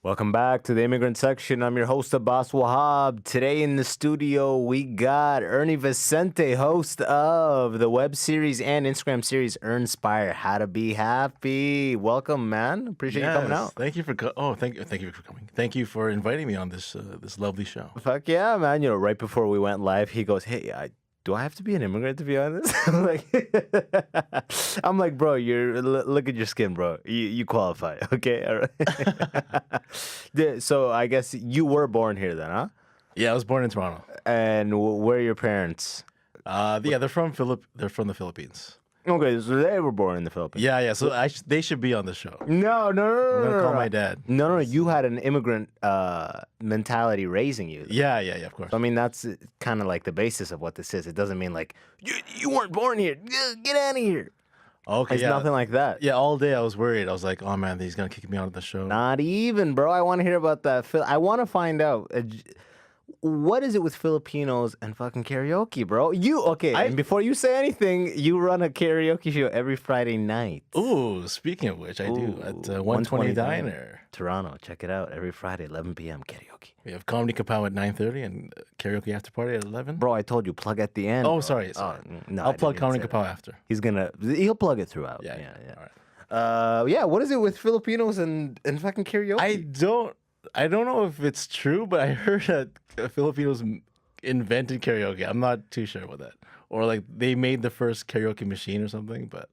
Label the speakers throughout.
Speaker 1: Welcome back to the Immigrant section. I'm your host, Abbas Wahab. Today in the studio, we got Ernie Vicente, host of the web series and Instagram series ERNspire, How to Be Happy. Welcome, man. Appreciate you coming out.
Speaker 2: Thank you for thank you for coming. Thank you for inviting me on this this lovely show.
Speaker 1: Fuck yeah, man. You know, right before we went live, he goes, "Hey, do I have to be an immigrant to be on this?" I'm like, bro, look at your skin, bro. You qualify, okay? All right. So I guess you were born here then, huh?
Speaker 2: Yeah, I was born in Toronto.
Speaker 1: And where are your parents?
Speaker 2: They're from the Philippines.
Speaker 1: Okay, so they were born in the Philippines.
Speaker 2: Yeah. So they should be on the show.
Speaker 1: No.
Speaker 2: I'm gonna call my dad.
Speaker 1: No. You had an immigrant mentality raising you.
Speaker 2: Yeah. Of course.
Speaker 1: I mean, that's kind of like the basis of what this is. It doesn't mean like you weren't born here. Get out of here.
Speaker 2: Okay.
Speaker 1: It's nothing like that.
Speaker 2: Yeah. All day I was worried. I was like, oh man, he's gonna kick me out of the show.
Speaker 1: Not even, bro. I want to hear about that. I want to find out. What is it with Filipinos and fucking karaoke, bro? And before you say anything, you run a karaoke show every Friday night.
Speaker 2: Ooh, speaking of which, I do at 120 Diner.
Speaker 1: Toronto. Check it out. Every Friday, 11 p.m. karaoke.
Speaker 2: We have Comedy Kapow at 9:30 and karaoke after party at 11.
Speaker 1: Bro, I told you, plug at the end.
Speaker 2: Oh,
Speaker 1: bro.
Speaker 2: sorry.
Speaker 1: No,
Speaker 2: I'll plug Comedy Kapow after.
Speaker 1: He'll plug it throughout. Yeah.
Speaker 2: All right.
Speaker 1: What is it with Filipinos and fucking karaoke?
Speaker 2: I don't know if it's true, but I heard that Filipinos invented karaoke. I'm not too sure about that. Or like they made the first karaoke machine or something, but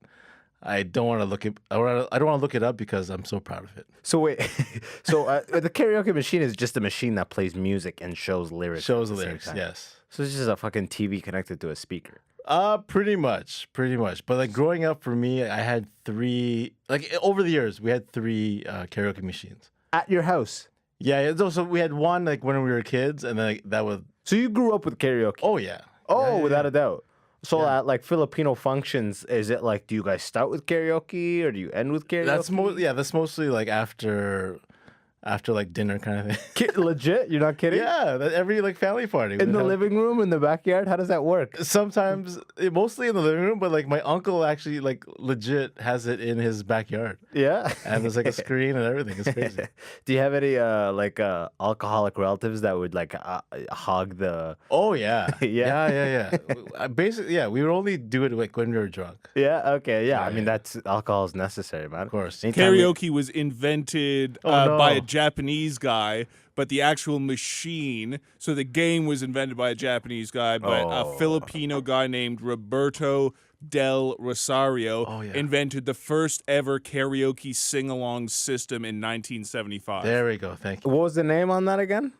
Speaker 2: I don't want to look it. I don't want to look it up because I'm so proud of it.
Speaker 1: So wait, the karaoke machine is just a machine that plays music and shows lyrics.
Speaker 2: Shows the lyrics, yes.
Speaker 1: So it's just a fucking TV connected to a speaker.
Speaker 2: Pretty much. But like growing up for me, I had three. Like over the years, we had three karaoke machines
Speaker 1: At your house.
Speaker 2: Yeah. So we had one like when we were kids, and then that was.
Speaker 1: So you grew up with karaoke?
Speaker 2: Oh yeah.
Speaker 1: Without a doubt. So at like Filipino functions, is it like, do you guys start with karaoke or do you end with karaoke?
Speaker 2: That's mostly like after like dinner kind of thing.
Speaker 1: Legit? You're not kidding?
Speaker 2: Yeah, every like family party.
Speaker 1: In the living room, in the backyard? How does that work?
Speaker 2: Sometimes, mostly in the living room, but like my uncle actually like legit has it in his backyard.
Speaker 1: Yeah?
Speaker 2: And there's like a screen and everything. It's crazy.
Speaker 1: Do you have any alcoholic relatives that would like hog the...
Speaker 2: Oh, yeah.
Speaker 1: Yeah?
Speaker 2: Basically, yeah, we would only do it like when we were drunk.
Speaker 1: Yeah, okay, yeah. I mean, alcohol is necessary, man.
Speaker 2: Of course.
Speaker 3: Karaoke was invented by a Japanese guy, but the actual machine, so the game was invented by a Japanese guy, but a Filipino guy named Roberto del Rosario invented the first ever karaoke sing-along system in 1975.
Speaker 2: There we go. Thank you.
Speaker 1: What was the name on that again?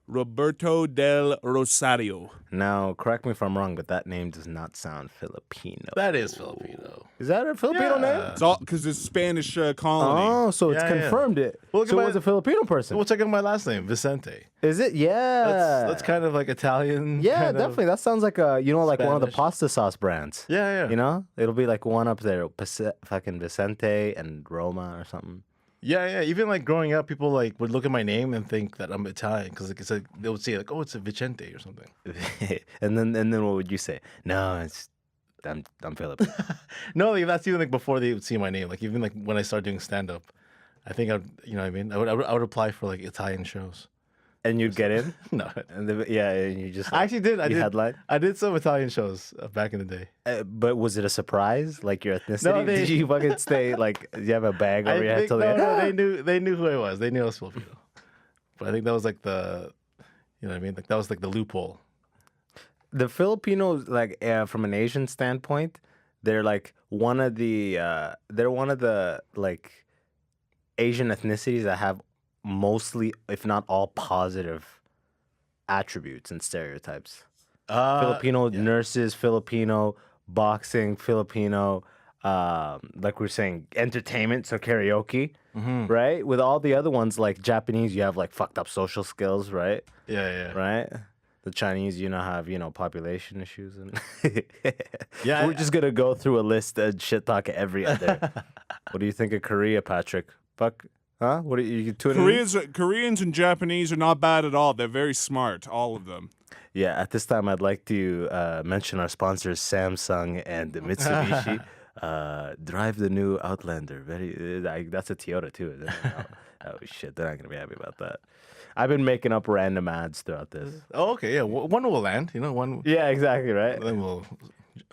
Speaker 3: Roberto del Rosario.
Speaker 1: Now, correct me if I'm wrong, but that name does not sound Filipino.
Speaker 2: That is Filipino.
Speaker 1: Is that a Filipino name?
Speaker 3: It's all because it's Spanish colony.
Speaker 1: Oh, so it's confirmed it.
Speaker 2: Well,
Speaker 1: so it was a Filipino person.
Speaker 2: Well, check out my last name, Vicente.
Speaker 1: Is it? Yeah.
Speaker 2: That's kind of like Italian.
Speaker 1: Yeah, definitely. That sounds like one of the
Speaker 2: Spanish.
Speaker 1: pasta sauce brands.
Speaker 2: Yeah.
Speaker 1: You know? It'll be like one up there, fucking Vicente and Roma or something.
Speaker 2: Yeah. Even like growing up, people like would look at my name and think that I'm Italian because like, they would say like, oh, it's a Vicente or something.
Speaker 1: and then what would you say? No, I'm Filipino.
Speaker 2: No, like, that's even like before they would see my name. Like even like when I started doing stand up, I think you know what I mean. I would apply for like Italian shows.
Speaker 1: And you'd get in?
Speaker 2: No.
Speaker 1: And you just...
Speaker 2: I actually did.
Speaker 1: Headline?
Speaker 2: I did some Italian shows back in the day.
Speaker 1: But was it a surprise? Like your ethnicity?
Speaker 2: No,
Speaker 1: did you fucking stay, like, did you have a bag over your head?
Speaker 2: They knew who I was. They knew I was Filipino. But I think that was like you know what I mean? Like that was like the loophole.
Speaker 1: The Filipinos, like, from an Asian standpoint, they're like one of the, like, Asian ethnicities that have mostly, if not all, positive attributes and stereotypes. Filipino nurses, Filipino boxing, Filipino, like we're saying, entertainment, so karaoke, right? With all the other ones, like Japanese, you have like fucked up social skills, right?
Speaker 2: Yeah.
Speaker 1: Right? The Chinese, have, population issues. And
Speaker 2: Yeah.
Speaker 1: We're just going to go through a list and shit talk every other. What do you think of Korea, Patrick? Fuck. Huh? What are you tuning in?
Speaker 3: Koreans and Japanese are not bad at all. They're very smart, all of them.
Speaker 1: Yeah, at this time, I'd like to mention our sponsors, Samsung and Mitsubishi. drive the new Outlander. That's a Toyota too. Isn't it? Oh shit, they're not gonna be happy about that. I've been making up random ads throughout this.
Speaker 2: Oh, okay, yeah. One will land, one.
Speaker 1: Yeah, exactly, right?
Speaker 2: Then we'll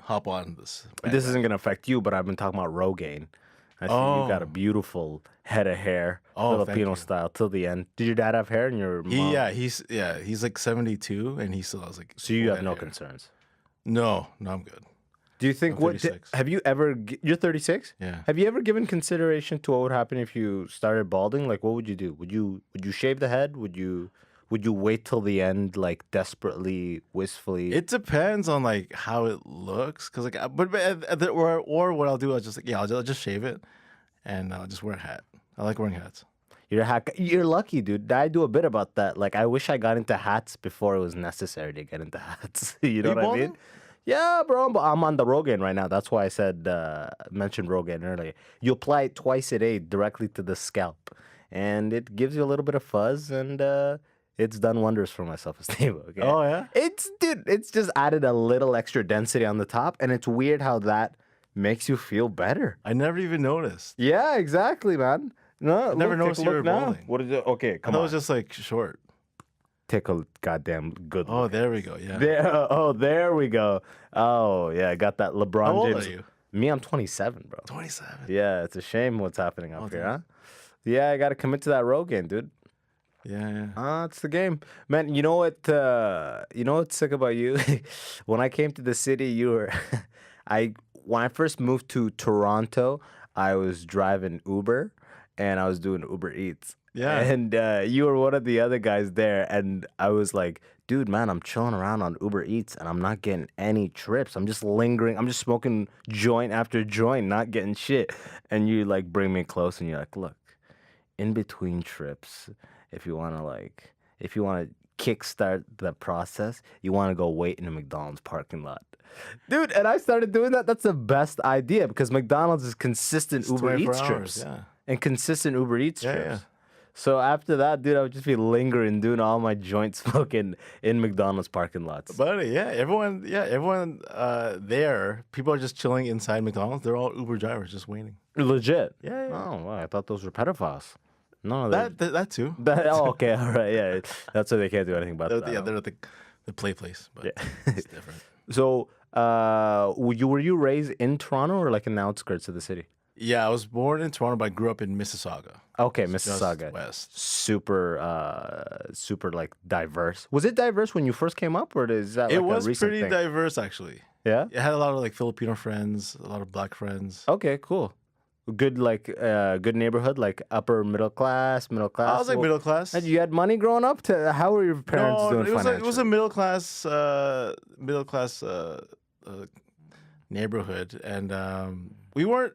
Speaker 2: hop on this.
Speaker 1: This isn't gonna affect you, but I've been talking about Rogaine. I see you got a beautiful head of hair, Filipino style, till the end. Did your dad have hair in your mom?
Speaker 2: He's like 72, and he still has like.
Speaker 1: So you have no concerns?
Speaker 2: No, I'm good.
Speaker 1: Do you think have you ever? You're 36.
Speaker 2: Yeah.
Speaker 1: Have you ever given consideration to what would happen if you started balding? Like, what would you do? Would you shave the head? Would you wait till the end, like desperately, wistfully?
Speaker 2: It depends on like how it looks, cause like, or what I'll do, I'll just shave it, and I'll just wear a hat. I like wearing hats.
Speaker 1: You're lucky, dude. I do a bit about that. Like, I wish I got into hats before it was necessary to get into hats. You know what I mean? Yeah, bro. But I'm on the Rogaine right now. That's why I said mentioned Rogaine earlier. You apply it twice a day directly to the scalp, and it gives you a little bit of fuzz, and it's done wonders for my self-esteem. Okay?
Speaker 2: Oh yeah.
Speaker 1: It's just added a little extra density on the top, and it's weird how that makes you feel better.
Speaker 2: I never even noticed.
Speaker 1: Yeah, exactly, man. No,
Speaker 2: never noticed you were balding.
Speaker 1: What is it? Okay, come on.
Speaker 2: That was just like short.
Speaker 1: Take a goddamn good look.
Speaker 2: Oh, there we go. Yeah.
Speaker 1: There we go. Oh, yeah, I got that LeBron
Speaker 2: How old
Speaker 1: James.
Speaker 2: are you?
Speaker 1: Me, I'm 27, bro.
Speaker 2: 27.
Speaker 1: Yeah, it's a shame what's happening up here, huh? Yeah, I got to commit to that Rogaine, dude.
Speaker 2: Yeah.
Speaker 1: It's the game. Man, you know what what's sick about you? When I came to the city, you were when I first moved to Toronto, I was driving Uber and I was doing Uber Eats.
Speaker 2: Yeah.
Speaker 1: And you were one of the other guys there, and I was like, dude, man, I'm chilling around on Uber Eats, and I'm not getting any trips. I'm just lingering. I'm just smoking joint after joint, not getting shit. And you, like, bring me close, and you're like, look, in between trips, if you want to kickstart the process, you want to go wait in a McDonald's parking lot. Dude, and I started doing that. That's the best idea, because McDonald's is consistent Uber Eats trips.
Speaker 2: Yeah.
Speaker 1: And consistent Uber Eats trips.
Speaker 2: Yeah.
Speaker 1: So after that, dude, I would just be lingering, doing all my joint smoking in McDonald's parking lots.
Speaker 2: Buddy, everyone there, people are just chilling inside McDonald's. They're all Uber drivers just waiting.
Speaker 1: Legit?
Speaker 2: Yeah.
Speaker 1: Oh, wow, I thought those were pedophiles. No,
Speaker 2: that too.
Speaker 1: Okay, all right, yeah. That's why they can't do anything about that.
Speaker 2: Yeah, they're at the play place, but it's different.
Speaker 1: So, were you raised in Toronto or like in the outskirts of the city?
Speaker 2: Yeah, I was born in Toronto, but I grew up in Mississauga.
Speaker 1: Okay, Mississauga.
Speaker 2: Just west.
Speaker 1: Super like diverse. Was it diverse when you first came up, or is that like
Speaker 2: it was
Speaker 1: a recent
Speaker 2: pretty
Speaker 1: thing?
Speaker 2: diverse actually.
Speaker 1: Yeah,
Speaker 2: it had a lot of like Filipino friends, a lot of black friends.
Speaker 1: Okay, cool. Good good neighborhood, like upper middle class.
Speaker 2: I was like middle class.
Speaker 1: And you had money growing up. How were your parents doing financially?
Speaker 2: It was a middle class neighborhood, and we were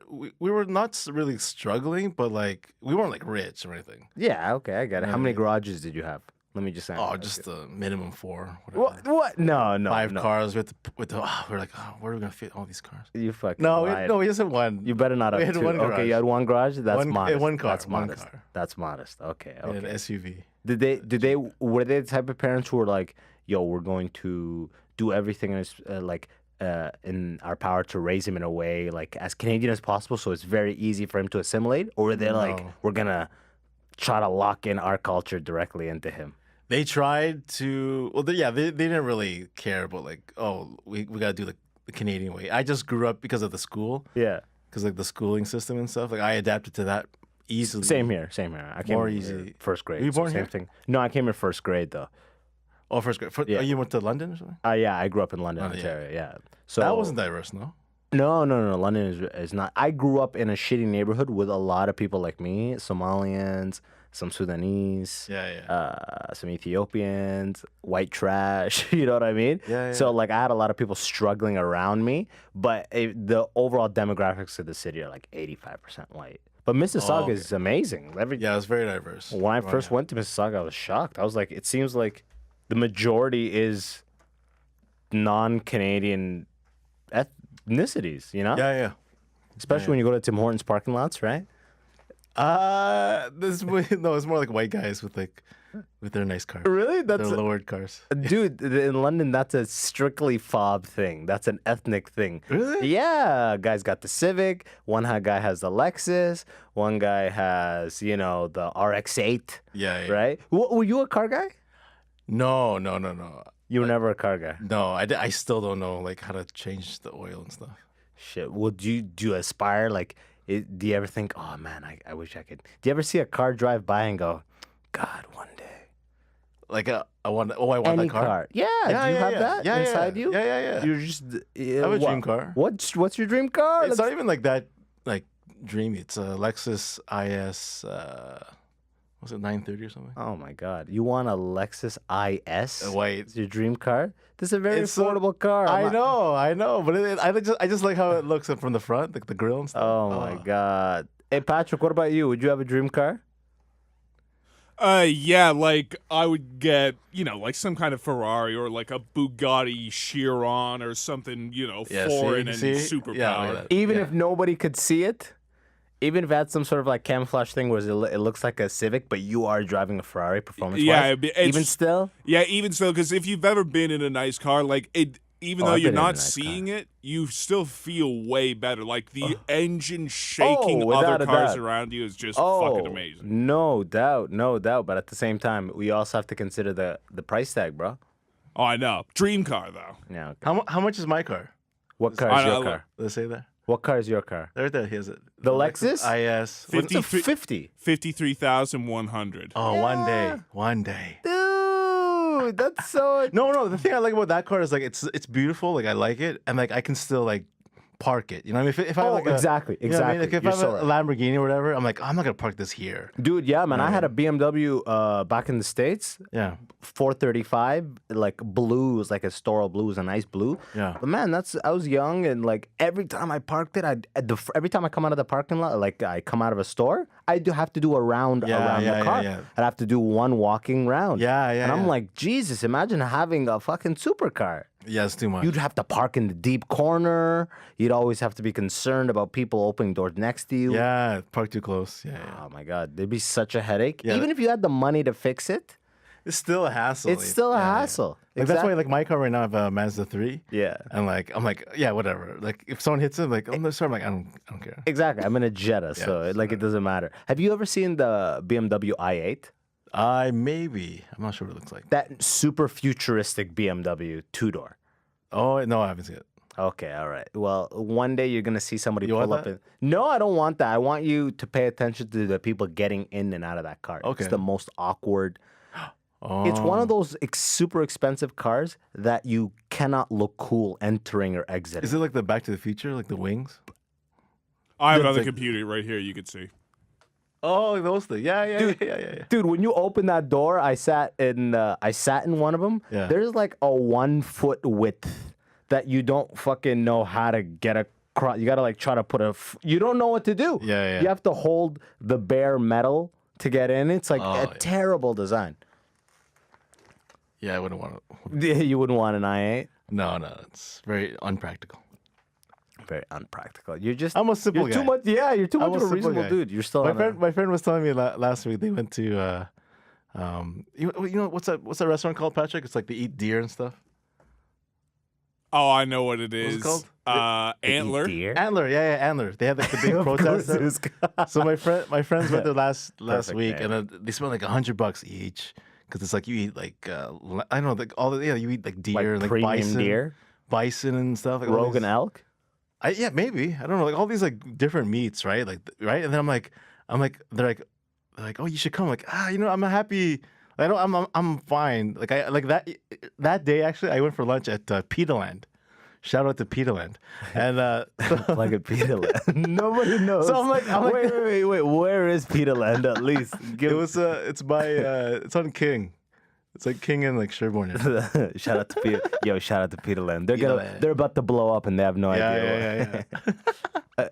Speaker 2: not really struggling, but like we weren't like rich or anything.
Speaker 1: Yeah, okay, I get it. How many garages did you have? Let me just say.
Speaker 2: Oh, just the minimum 4. Whatever.
Speaker 1: What? No. 5
Speaker 2: cars with the. We're like, where are we gonna fit all these cars?
Speaker 1: You fucking
Speaker 2: lied. We just had one.
Speaker 1: You better not have
Speaker 2: we had
Speaker 1: 2.
Speaker 2: One garage.
Speaker 1: Okay, you had one garage. That's modest.
Speaker 2: One car.
Speaker 1: That's
Speaker 2: one
Speaker 1: modest.
Speaker 2: car.
Speaker 1: That's modest. Okay.
Speaker 2: And an SUV.
Speaker 1: Were they the type of parents who were like, yo, we're going to do everything in our power to raise him in a way like as Canadian as possible, so it's very easy for him to assimilate? Or were they like, we're gonna try to lock in our culture directly into him?
Speaker 2: They tried to. Well, they didn't really care about like, oh, we gotta do the Canadian way. I just grew up because of the school.
Speaker 1: Yeah.
Speaker 2: Because like the schooling system and stuff, like I adapted to that easily.
Speaker 1: Same here. I came
Speaker 2: more
Speaker 1: here
Speaker 2: easy.
Speaker 1: First grade.
Speaker 2: Were you born
Speaker 1: same
Speaker 2: here?
Speaker 1: thing. No, I came here first grade though.
Speaker 2: Oh, first grade.
Speaker 1: Yeah.
Speaker 2: You went to London or something?
Speaker 1: Yeah, I grew up in London, Ontario. Yeah. So
Speaker 2: that wasn't diverse, no?
Speaker 1: No. London is not. I grew up in a shitty neighborhood with a lot of people like me, Somalians, some Sudanese, some Ethiopians, white trash. You know what I mean?
Speaker 2: Yeah.
Speaker 1: So like, I had a lot of people struggling around me, but the overall demographics of the city are like 85% white. But Mississauga is amazing.
Speaker 2: It's very diverse.
Speaker 1: When I first went to Mississauga, I was shocked. I was like, it seems like the majority is non-Canadian ethnicities, you know?
Speaker 2: Yeah.
Speaker 1: Especially when you go to Tim Hortons parking lots, right?
Speaker 2: It's more like white guys with like with their nice cars.
Speaker 1: Really?
Speaker 2: Their
Speaker 1: That's
Speaker 2: lowered cars.
Speaker 1: dude. In London, that's a strictly fob thing. That's an ethnic thing.
Speaker 2: Really?
Speaker 1: Yeah, guy's got the Civic. One guy has the Lexus. One guy has, the RX-8.
Speaker 2: Yeah.
Speaker 1: Right? Were you a car guy?
Speaker 2: No.
Speaker 1: You were never a car guy.
Speaker 2: No, I still don't know like how to change the oil and stuff.
Speaker 1: Shit. Well, do you aspire? Like, do you ever think, oh man, I wish I could? Do you ever see a car drive by and go, God, one day?
Speaker 2: Like I want
Speaker 1: Any
Speaker 2: that car.
Speaker 1: Yeah. Do you have that inside you?
Speaker 2: Yeah.
Speaker 1: You're just.
Speaker 2: I have a dream car.
Speaker 1: What's your dream car?
Speaker 2: It's not even like that, like dreamy. It's a Lexus IS. Was it 930 or something?
Speaker 1: Oh my God! You want a Lexus IS?
Speaker 2: White.
Speaker 1: It's your dream car? This is a very
Speaker 2: It's
Speaker 1: affordable car.
Speaker 2: I know, but I just like how it looks from the front, like the grill and stuff.
Speaker 1: Oh my God! Hey Patrick, what about you? Would you have a dream car?
Speaker 3: Yeah, like I would get, like some kind of Ferrari or like a Bugatti Chiron or something, foreign and super powered.
Speaker 1: Even if nobody could see it, even if it had some sort of like camouflage thing where it looks like a Civic, but you are driving a Ferrari performance-wise.
Speaker 3: Yeah,
Speaker 1: even still.
Speaker 3: Yeah, even still, because if you've ever been in a nice car, like even though
Speaker 1: I've
Speaker 3: you're
Speaker 1: been in a
Speaker 3: not
Speaker 1: nice
Speaker 3: seeing it, you still feel way better. Like the engine shaking
Speaker 1: without
Speaker 3: other
Speaker 1: a
Speaker 3: cars
Speaker 1: doubt.
Speaker 3: around you is just fucking amazing.
Speaker 1: No doubt. But at the same time, we also have to consider the price tag, bro.
Speaker 3: Oh, I know. Dream car though.
Speaker 1: Yeah. Okay.
Speaker 2: How much is my car?
Speaker 1: What car is your car?
Speaker 2: Let's say that.
Speaker 1: What car is your car?
Speaker 2: Right there, here's it.
Speaker 1: The Lexus
Speaker 2: IS.
Speaker 1: 50.
Speaker 3: 53,100.
Speaker 2: Oh, one day.
Speaker 1: Dude, that's so.
Speaker 2: No. The thing I like about that car is like it's beautiful. Like I like it, and like I can still like park it. You know what I mean? If I have like
Speaker 1: exactly.
Speaker 2: You know what I mean? Like if
Speaker 1: You're
Speaker 2: I have a Lamborghini or whatever, I'm like, I'm not gonna park this here.
Speaker 1: Dude, yeah, man. I had a BMW back in the States.
Speaker 2: Yeah.
Speaker 1: 435, like blue, was like a Storal blue, was a nice blue.
Speaker 2: Yeah.
Speaker 1: But man, I was young, and like every time I parked it, every time I come out of the parking lot, like I come out of a store, I do have to do a round around the car.
Speaker 2: Yeah.
Speaker 1: I'd have to do one walking round.
Speaker 2: Yeah.
Speaker 1: And I'm like, Jesus, imagine having a fucking supercar.
Speaker 2: Yeah, it's too much.
Speaker 1: You'd have to park in the deep corner. You'd always have to be concerned about people opening doors next to you.
Speaker 2: Yeah, park too close. Yeah.
Speaker 1: Oh my God, there'd be such a headache.
Speaker 2: Yeah.
Speaker 1: Even if you had the money to fix it,
Speaker 2: It's still a hassle.
Speaker 1: it's still a hassle.
Speaker 2: Like that's why like my car right now I have a Mazda 3.
Speaker 1: Yeah.
Speaker 2: And like I'm like, yeah, whatever. Like if someone hits it, like I'm sorry, I'm like, I don't care.
Speaker 1: Exactly. I'm in a Jetta, so it doesn't matter. Have you ever seen the BMW i8?
Speaker 2: Maybe. I'm not sure what it looks like.
Speaker 1: That super futuristic BMW two-door.
Speaker 2: Oh no, I haven't seen it.
Speaker 1: Okay, all right. Well, one day you're gonna see somebody
Speaker 2: You
Speaker 1: pull
Speaker 2: want
Speaker 1: up.
Speaker 2: that?
Speaker 1: No, I don't want that. I want you to pay attention to the people getting in and out of that car.
Speaker 2: Okay.
Speaker 1: It's the most awkward.
Speaker 2: Oh.
Speaker 1: It's one of those super expensive cars that you cannot look cool entering or exiting.
Speaker 2: Is it like the Back to the Future, like the wings?
Speaker 3: I have another computer right here. You can see.
Speaker 2: Oh, those things. Yeah.
Speaker 1: Dude, when you open that door, I sat in one of them.
Speaker 2: Yeah.
Speaker 1: There's like a 1 foot width that you don't fucking know how to get across. You gotta like try to put you don't know what to do.
Speaker 2: Yeah.
Speaker 1: You have to hold the bare metal to get in. It's like a terrible design.
Speaker 2: Yeah, I wouldn't want it.
Speaker 1: You wouldn't want an i8.
Speaker 2: No, it's very unpractical.
Speaker 1: Very unpractical. You're just.
Speaker 2: I'm a simple
Speaker 1: You're
Speaker 2: guy.
Speaker 1: too much. Yeah, you're too
Speaker 2: I'm
Speaker 1: much
Speaker 2: a
Speaker 1: of a
Speaker 2: simple
Speaker 1: reasonable
Speaker 2: guy.
Speaker 1: dude. You're still.
Speaker 2: My friend was telling me last week they went to you know what's that restaurant called, Patrick? It's like they eat deer and stuff.
Speaker 3: Oh, I know what it
Speaker 2: What's
Speaker 3: is.
Speaker 2: it called?
Speaker 3: Antler.
Speaker 1: Deer?
Speaker 2: Antler, yeah, Antler. They had like the big protest.
Speaker 1: It was-
Speaker 2: So my friends went there last
Speaker 1: Perfect
Speaker 2: week,
Speaker 1: name.
Speaker 2: and they spent like $100 each because it's like you eat like I don't know, like you eat like deer, like
Speaker 1: premium deer,
Speaker 2: bison and stuff. Like all
Speaker 1: Rogan
Speaker 2: these-
Speaker 1: elk.
Speaker 2: Yeah, maybe I don't know, like all these like different meats, right? Like right, and then I'm like, they're like, oh, you should come. Like I'm happy. I'm fine. Like I like that day actually, I went for lunch at Peterland. Shout out to Peterland, and
Speaker 1: Like a Peterland. Nobody knows.
Speaker 2: So I'm like,
Speaker 1: wait. Where is Peterland? At least
Speaker 2: it's by it's on King. It's like King and like Sherborne.
Speaker 1: Shout out to Peter. Yo, shout out to Peterland.
Speaker 2: Peterland.
Speaker 1: They're about to blow up and they have no idea.
Speaker 2: Yeah.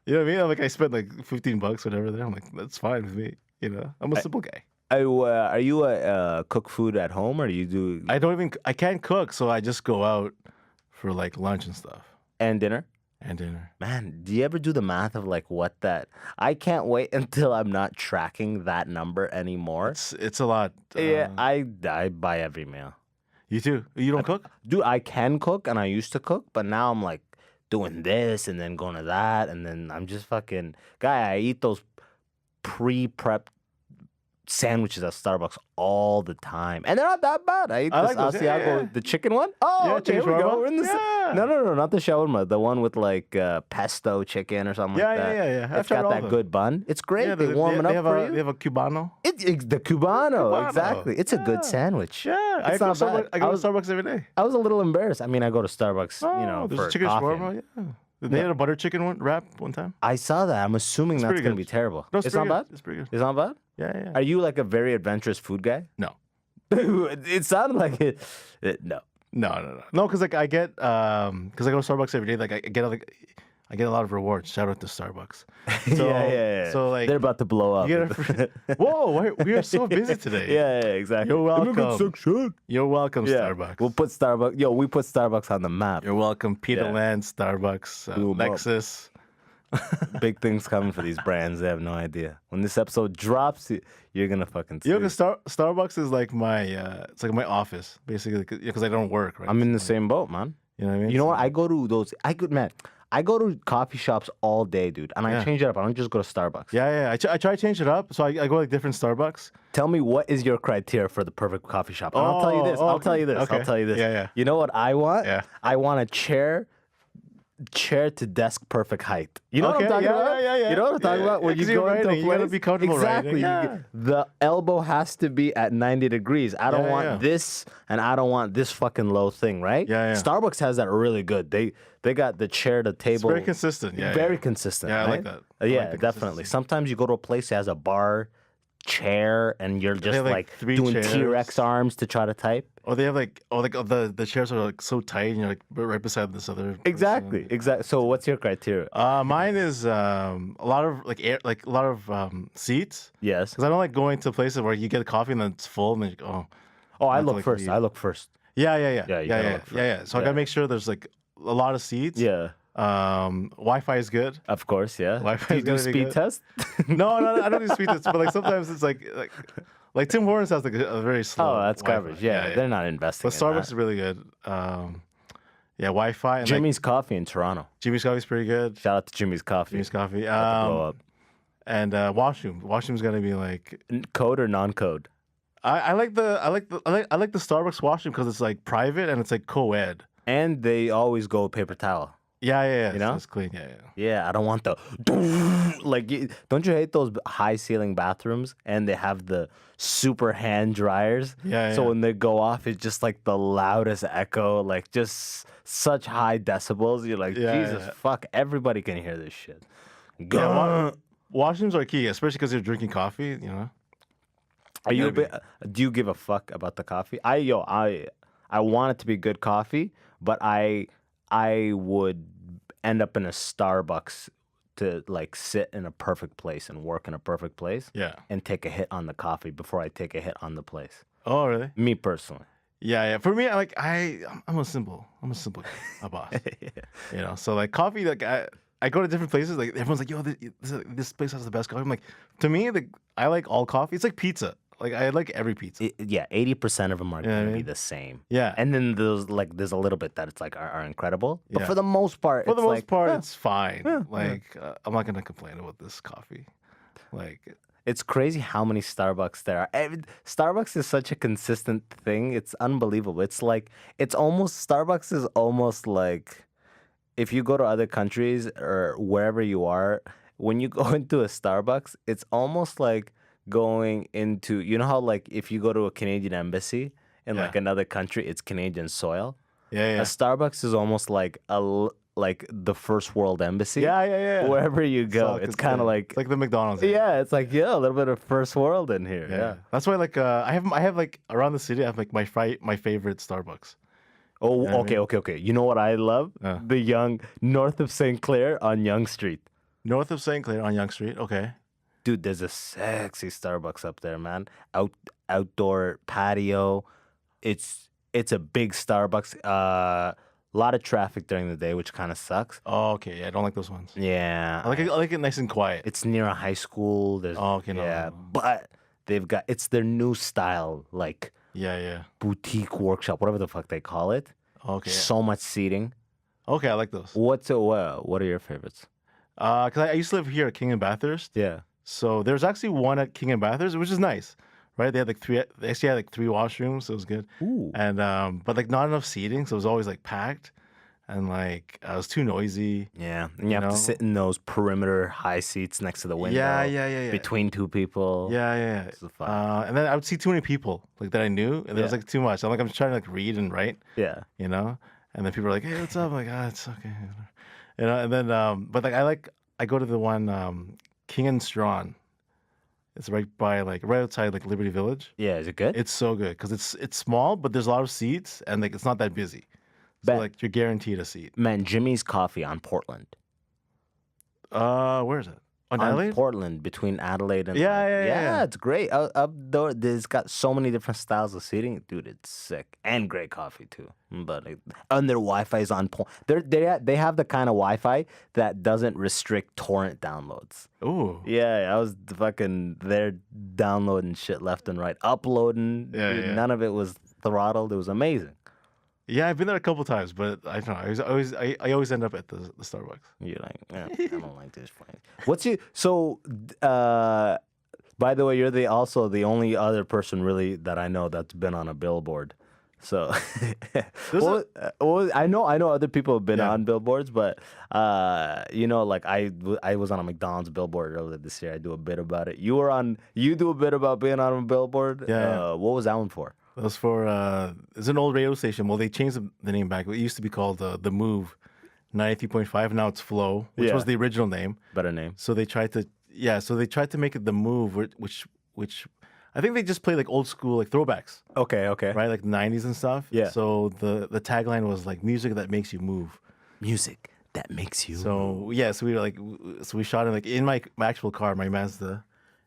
Speaker 2: You know what I mean? Like I spent like $15, whatever. There, I'm like, that's fine with me. You know, I'm a simple guy.
Speaker 1: Are you a cook food at home, or do you do
Speaker 2: I can't cook, so I just go out for like lunch and stuff.
Speaker 1: and dinner?
Speaker 2: And dinner.
Speaker 1: Man, do you ever do the math of like what that? I can't wait until I'm not tracking that number anymore.
Speaker 2: It's a lot.
Speaker 1: Yeah, I buy every meal.
Speaker 2: You too. You don't cook?
Speaker 1: Dude, I can cook and I used to cook, but now I'm like doing this and then going to that and then I'm just fucking guy. I eat those pre-prepped sandwiches at Starbucks all the time, and they're not that bad. I eat
Speaker 2: I
Speaker 1: this
Speaker 2: like those,
Speaker 1: Asiago, the chicken one. Oh,
Speaker 2: Yeah,
Speaker 1: okay,
Speaker 2: chicken
Speaker 1: here we go.
Speaker 2: shawarma.
Speaker 1: We're in the
Speaker 2: Yeah.
Speaker 1: no, not the shawarma. The one with like pesto chicken or something like that.
Speaker 2: Yeah. I've
Speaker 1: It's
Speaker 2: tried
Speaker 1: got
Speaker 2: all
Speaker 1: that
Speaker 2: of them.
Speaker 1: good bun. It's great.
Speaker 2: Yeah,
Speaker 1: they warm it up
Speaker 2: have
Speaker 1: for
Speaker 2: They
Speaker 1: you.
Speaker 2: have a Cubano.
Speaker 1: It's the Cubano,
Speaker 2: Cubano.
Speaker 1: exactly. It's a good sandwich.
Speaker 2: Yeah, I
Speaker 1: It's
Speaker 2: go,
Speaker 1: not
Speaker 2: to
Speaker 1: bad.
Speaker 2: Starbucks, I go to Starbucks every day.
Speaker 1: I was a little embarrassed. I mean, I go to Starbucks,
Speaker 2: There's
Speaker 1: for
Speaker 2: a chicken
Speaker 1: coffee.
Speaker 2: shawarma. Yeah. They had a butter chicken wrap one time.
Speaker 1: I saw that. I'm assuming that's
Speaker 2: pretty
Speaker 1: gonna
Speaker 2: good.
Speaker 1: be terrible.
Speaker 2: No,
Speaker 1: It's not
Speaker 2: pretty
Speaker 1: bad.
Speaker 2: good. It's pretty good.
Speaker 1: It's not bad.
Speaker 2: Yeah.
Speaker 1: Are you like a very adventurous food guy?
Speaker 2: No.
Speaker 1: It sounded like it. No.
Speaker 2: No, because like I get because I go to Starbucks every day. Like I get a lot of rewards. Shout out to Starbucks. So,
Speaker 1: yeah.
Speaker 2: So like
Speaker 1: They're about to blow up.
Speaker 2: you get whoa, we are so busy today.
Speaker 1: yeah, exactly.
Speaker 2: You're welcome.
Speaker 1: Immigrant section.
Speaker 2: You're welcome,
Speaker 1: Yeah.
Speaker 2: Starbucks.
Speaker 1: We'll put Starbucks. Yo, we put Starbucks on the map.
Speaker 2: You're welcome, Peter
Speaker 1: Yeah.
Speaker 2: Land, Starbucks,
Speaker 1: Blew 'em up.
Speaker 2: Lexus.
Speaker 1: Big things coming for these brands. They have no idea. When this episode drops, you're gonna fucking see.
Speaker 2: You know, because Starbucks is like my it's like my office basically because I don't work. Right.
Speaker 1: I'm in the same boat, man.
Speaker 2: You know what I mean?
Speaker 1: You know what? I go to those. I go to coffee shops all day, dude, and I
Speaker 2: Yeah.
Speaker 1: change it up. I don't just go to Starbucks.
Speaker 2: Yeah. I try to change it up. So I go like different Starbucks.
Speaker 1: Tell me what is your criteria for the perfect coffee shop? And I'll tell you this. I'll
Speaker 2: okay.
Speaker 1: tell you this. I'll
Speaker 2: Okay.
Speaker 1: tell you this.
Speaker 2: Yeah.
Speaker 1: You know what I want?
Speaker 2: Yeah.
Speaker 1: I want a chair to desk perfect height. You know what I'm
Speaker 2: Okay,
Speaker 1: talking
Speaker 2: yeah,
Speaker 1: about?
Speaker 2: yeah.
Speaker 1: You know what I'm talking
Speaker 2: Yeah,
Speaker 1: about? When
Speaker 2: yeah,
Speaker 1: you
Speaker 2: 'cause you're
Speaker 1: go into a
Speaker 2: writing, you gotta
Speaker 1: place,
Speaker 2: be comfortable
Speaker 1: exactly.
Speaker 2: writing, yeah.
Speaker 1: The elbow has to be at 90 degrees. I don't want
Speaker 2: yeah.
Speaker 1: this, and I don't want this fucking low thing, right?
Speaker 2: Yeah.
Speaker 1: Starbucks has that really good. They got the chair to
Speaker 2: It's
Speaker 1: table.
Speaker 2: very consistent. Yeah.
Speaker 1: Very consistent.
Speaker 2: Yeah, I like
Speaker 1: right?
Speaker 2: that. I
Speaker 1: Yeah,
Speaker 2: like the
Speaker 1: definitely.
Speaker 2: consistency.
Speaker 1: Sometimes you go to a place that has a bar, chair, and you're just
Speaker 2: have, like,
Speaker 1: like
Speaker 2: 3
Speaker 1: doing
Speaker 2: chairs.
Speaker 1: T-Rex arms to try to type.
Speaker 2: Or they have the chairs are like so tight and you're like right beside this other person.
Speaker 1: Exactly. So what's your criteria?
Speaker 2: Mine is a lot of seats
Speaker 1: Yes.
Speaker 2: because I don't like going to places where you get coffee and then it's full and then you go,
Speaker 1: Oh, I
Speaker 2: Not to,
Speaker 1: look
Speaker 2: like,
Speaker 1: first.
Speaker 2: leave.
Speaker 1: I look first.
Speaker 2: yeah.
Speaker 1: Yeah, you gotta look first.
Speaker 2: Yeah. So I
Speaker 1: Yeah.
Speaker 2: gotta make sure there's like a lot of seats.
Speaker 1: Yeah.
Speaker 2: Wi-Fi is good.
Speaker 1: Of course, yeah.
Speaker 2: Wi-Fi
Speaker 1: Do you
Speaker 2: is
Speaker 1: do
Speaker 2: gotta be
Speaker 1: speed
Speaker 2: good.
Speaker 1: test?
Speaker 2: No, I don't do speed tests, but like sometimes it's like Tim Hortons has like a very slow.
Speaker 1: Oh, that's
Speaker 2: Wi-Fi.
Speaker 1: garbage. Yeah, they're not investing
Speaker 2: But
Speaker 1: in
Speaker 2: Starbucks
Speaker 1: that.
Speaker 2: is really good. Wi-Fi and
Speaker 1: Jimmy's Coffee in Toronto.
Speaker 2: Jimmy's Coffee is pretty good.
Speaker 1: Shout out to Jimmy's Coffee.
Speaker 2: Jimmy's Coffee.
Speaker 1: About to blow up.
Speaker 2: And washroom. Washroom's gonna be like
Speaker 1: Code or non-code?
Speaker 2: I like the Starbucks washroom because it's like private and it's like co-ed.
Speaker 1: And they always go paper towel.
Speaker 2: Yeah.
Speaker 1: You know?
Speaker 2: So it's clean. Yeah.
Speaker 1: Yeah, I don't want the like. Don't you hate those high ceiling bathrooms? And they have the super hand dryers.
Speaker 2: Yeah,
Speaker 1: So
Speaker 2: yeah.
Speaker 1: when they go off, it's just like the loudest echo, like just such high decibels. You're like,
Speaker 2: Yeah,
Speaker 1: Jesus,
Speaker 2: yeah.
Speaker 1: fuck! Everybody can hear this shit.
Speaker 2: Yeah, washrooms are key, especially because you're drinking coffee. You know.
Speaker 1: Are you?
Speaker 2: gotta
Speaker 1: Do you give a fuck about the coffee? I want it to be good coffee, but I would end up in a Starbucks to like sit in a perfect place and work in a perfect place
Speaker 2: Yeah.
Speaker 1: and take a hit on the coffee before I take a hit on the place.
Speaker 2: Oh, really?
Speaker 1: Me personally.
Speaker 2: Yeah. For me, I'm a simple guy, a boss. You know, so like coffee, like I go to different places. Like everyone's like, yo, this place has the best coffee. I'm like, to me, like I like all coffee. It's like pizza. Like I like every pizza.
Speaker 1: Yeah, 80% of them are
Speaker 2: You know what I
Speaker 1: gonna be
Speaker 2: mean?
Speaker 1: the same.
Speaker 2: Yeah.
Speaker 1: And then there's a little bit that it's like are incredible, but
Speaker 2: Yeah.
Speaker 1: for the most part,
Speaker 2: For the
Speaker 1: it's
Speaker 2: most
Speaker 1: like,
Speaker 2: part,
Speaker 1: yeah.
Speaker 2: it's fine.
Speaker 1: Yeah,
Speaker 2: Like I'm not gonna complain about this coffee. Like
Speaker 1: It's crazy how many Starbucks there are. Starbucks is such a consistent thing. It's unbelievable. It's almost Starbucks is almost like if you go to other countries or wherever you are, when you go into a Starbucks, it's almost like going into, you know how like if you go to a Canadian embassy in
Speaker 2: Yeah.
Speaker 1: like another country, it's Canadian soil.
Speaker 2: yeah.
Speaker 1: A Starbucks is almost like like the first world embassy.
Speaker 2: Yeah.
Speaker 1: Wherever you go, it's kind of like
Speaker 2: it's like the McDonald's.
Speaker 1: yeah, it's like a little bit of first world in here. Yeah.
Speaker 2: That's why like I have like around the city I have like my favorite Starbucks.
Speaker 1: Oh,
Speaker 2: know what I
Speaker 1: okay. You know what I love?
Speaker 2: Uh.
Speaker 1: The Young north of St. Clair on Young Street.
Speaker 2: North of St. Clair on Young Street. Okay.
Speaker 1: Dude, there's a sexy Starbucks up there, man. Outdoor patio. It's a big Starbucks. A lot of traffic during the day, which kind of sucks.
Speaker 2: Oh, okay. Yeah, I don't like those ones.
Speaker 1: Yeah.
Speaker 2: I like it nice and quiet.
Speaker 1: It's near a high school. There's,
Speaker 2: Oh, okay, no,
Speaker 1: yeah,
Speaker 2: no, no.
Speaker 1: but it's their new style, like
Speaker 2: Yeah.
Speaker 1: boutique workshop, whatever the fuck they call it.
Speaker 2: Okay.
Speaker 1: So much seating.
Speaker 2: Okay, I like those.
Speaker 1: What are your favorites?
Speaker 2: Because I used to live here at King and Bathurst.
Speaker 1: Yeah.
Speaker 2: So there's actually one at King and Bathurst, which is nice, right? They had like three. They actually had like 3 washrooms, so it was good.
Speaker 1: Ooh.
Speaker 2: And but like not enough seating, so it was always like packed, and like it was too noisy.
Speaker 1: Yeah, and you have
Speaker 2: know?
Speaker 1: to sit in those perimeter high seats next to the window.
Speaker 2: Yeah.
Speaker 1: Between 2 people.
Speaker 2: Yeah.
Speaker 1: This is fun.
Speaker 2: And then I would see too many people like that I knew, and it was
Speaker 1: Yeah.
Speaker 2: like too much. I'm just trying to like read and write,
Speaker 1: Yeah.
Speaker 2: you know. And then people are like, "Hey, what's up?" I'm like, "Ah, it's okay," you know. And then but like I go to the one King and Strawn. It's right outside like Liberty Village.
Speaker 1: Yeah, is it good?
Speaker 2: It's so good because it's small, but there's a lot of seats, and like it's not that busy. So
Speaker 1: Bet.
Speaker 2: like you're guaranteed a seat.
Speaker 1: Man, Jimmy's Coffee on Portland.
Speaker 2: Where is it? On Adelaide?
Speaker 1: Portland, between Adelaide and
Speaker 2: Yeah.
Speaker 1: it's great. Up there, there's got so many different styles of seating, dude. It's sick and great coffee too. But and their Wi-Fi is on point. They have the kind of Wi-Fi that doesn't restrict torrent downloads.
Speaker 2: Ooh.
Speaker 1: Yeah, I was fucking there downloading shit left and right, uploading.
Speaker 2: Yeah,
Speaker 1: Dude,
Speaker 2: yeah.
Speaker 1: None of it was throttled. It was amazing.
Speaker 2: Yeah, I've been there a couple times, but I don't know. I always end up at the Starbucks.
Speaker 1: You're like, I don't like this place. What's your so? By the way, you're also the only other person really that I know that's been on a billboard. So, I know other people have been
Speaker 2: Yeah.
Speaker 1: on billboards, but like I was on a McDonald's billboard earlier this year. I do a bit about it. You do a bit about being on a billboard.
Speaker 2: Yeah.
Speaker 1: What was that one for?
Speaker 2: That was for it's an old radio station. Well, they changed the name back. It used to be called the Move 93.5. Now it's Flow, which
Speaker 1: Yeah.
Speaker 2: was the original name.
Speaker 1: Better name.
Speaker 2: So they tried to make it the Move, which I think they just play like old school like throwbacks,
Speaker 1: Okay.
Speaker 2: right? Like the 90s and stuff.
Speaker 1: Yeah.
Speaker 2: So the tagline was like music that makes you move.
Speaker 1: Music that makes you.
Speaker 2: So yeah, so we shot it like in my actual car, my Mazda.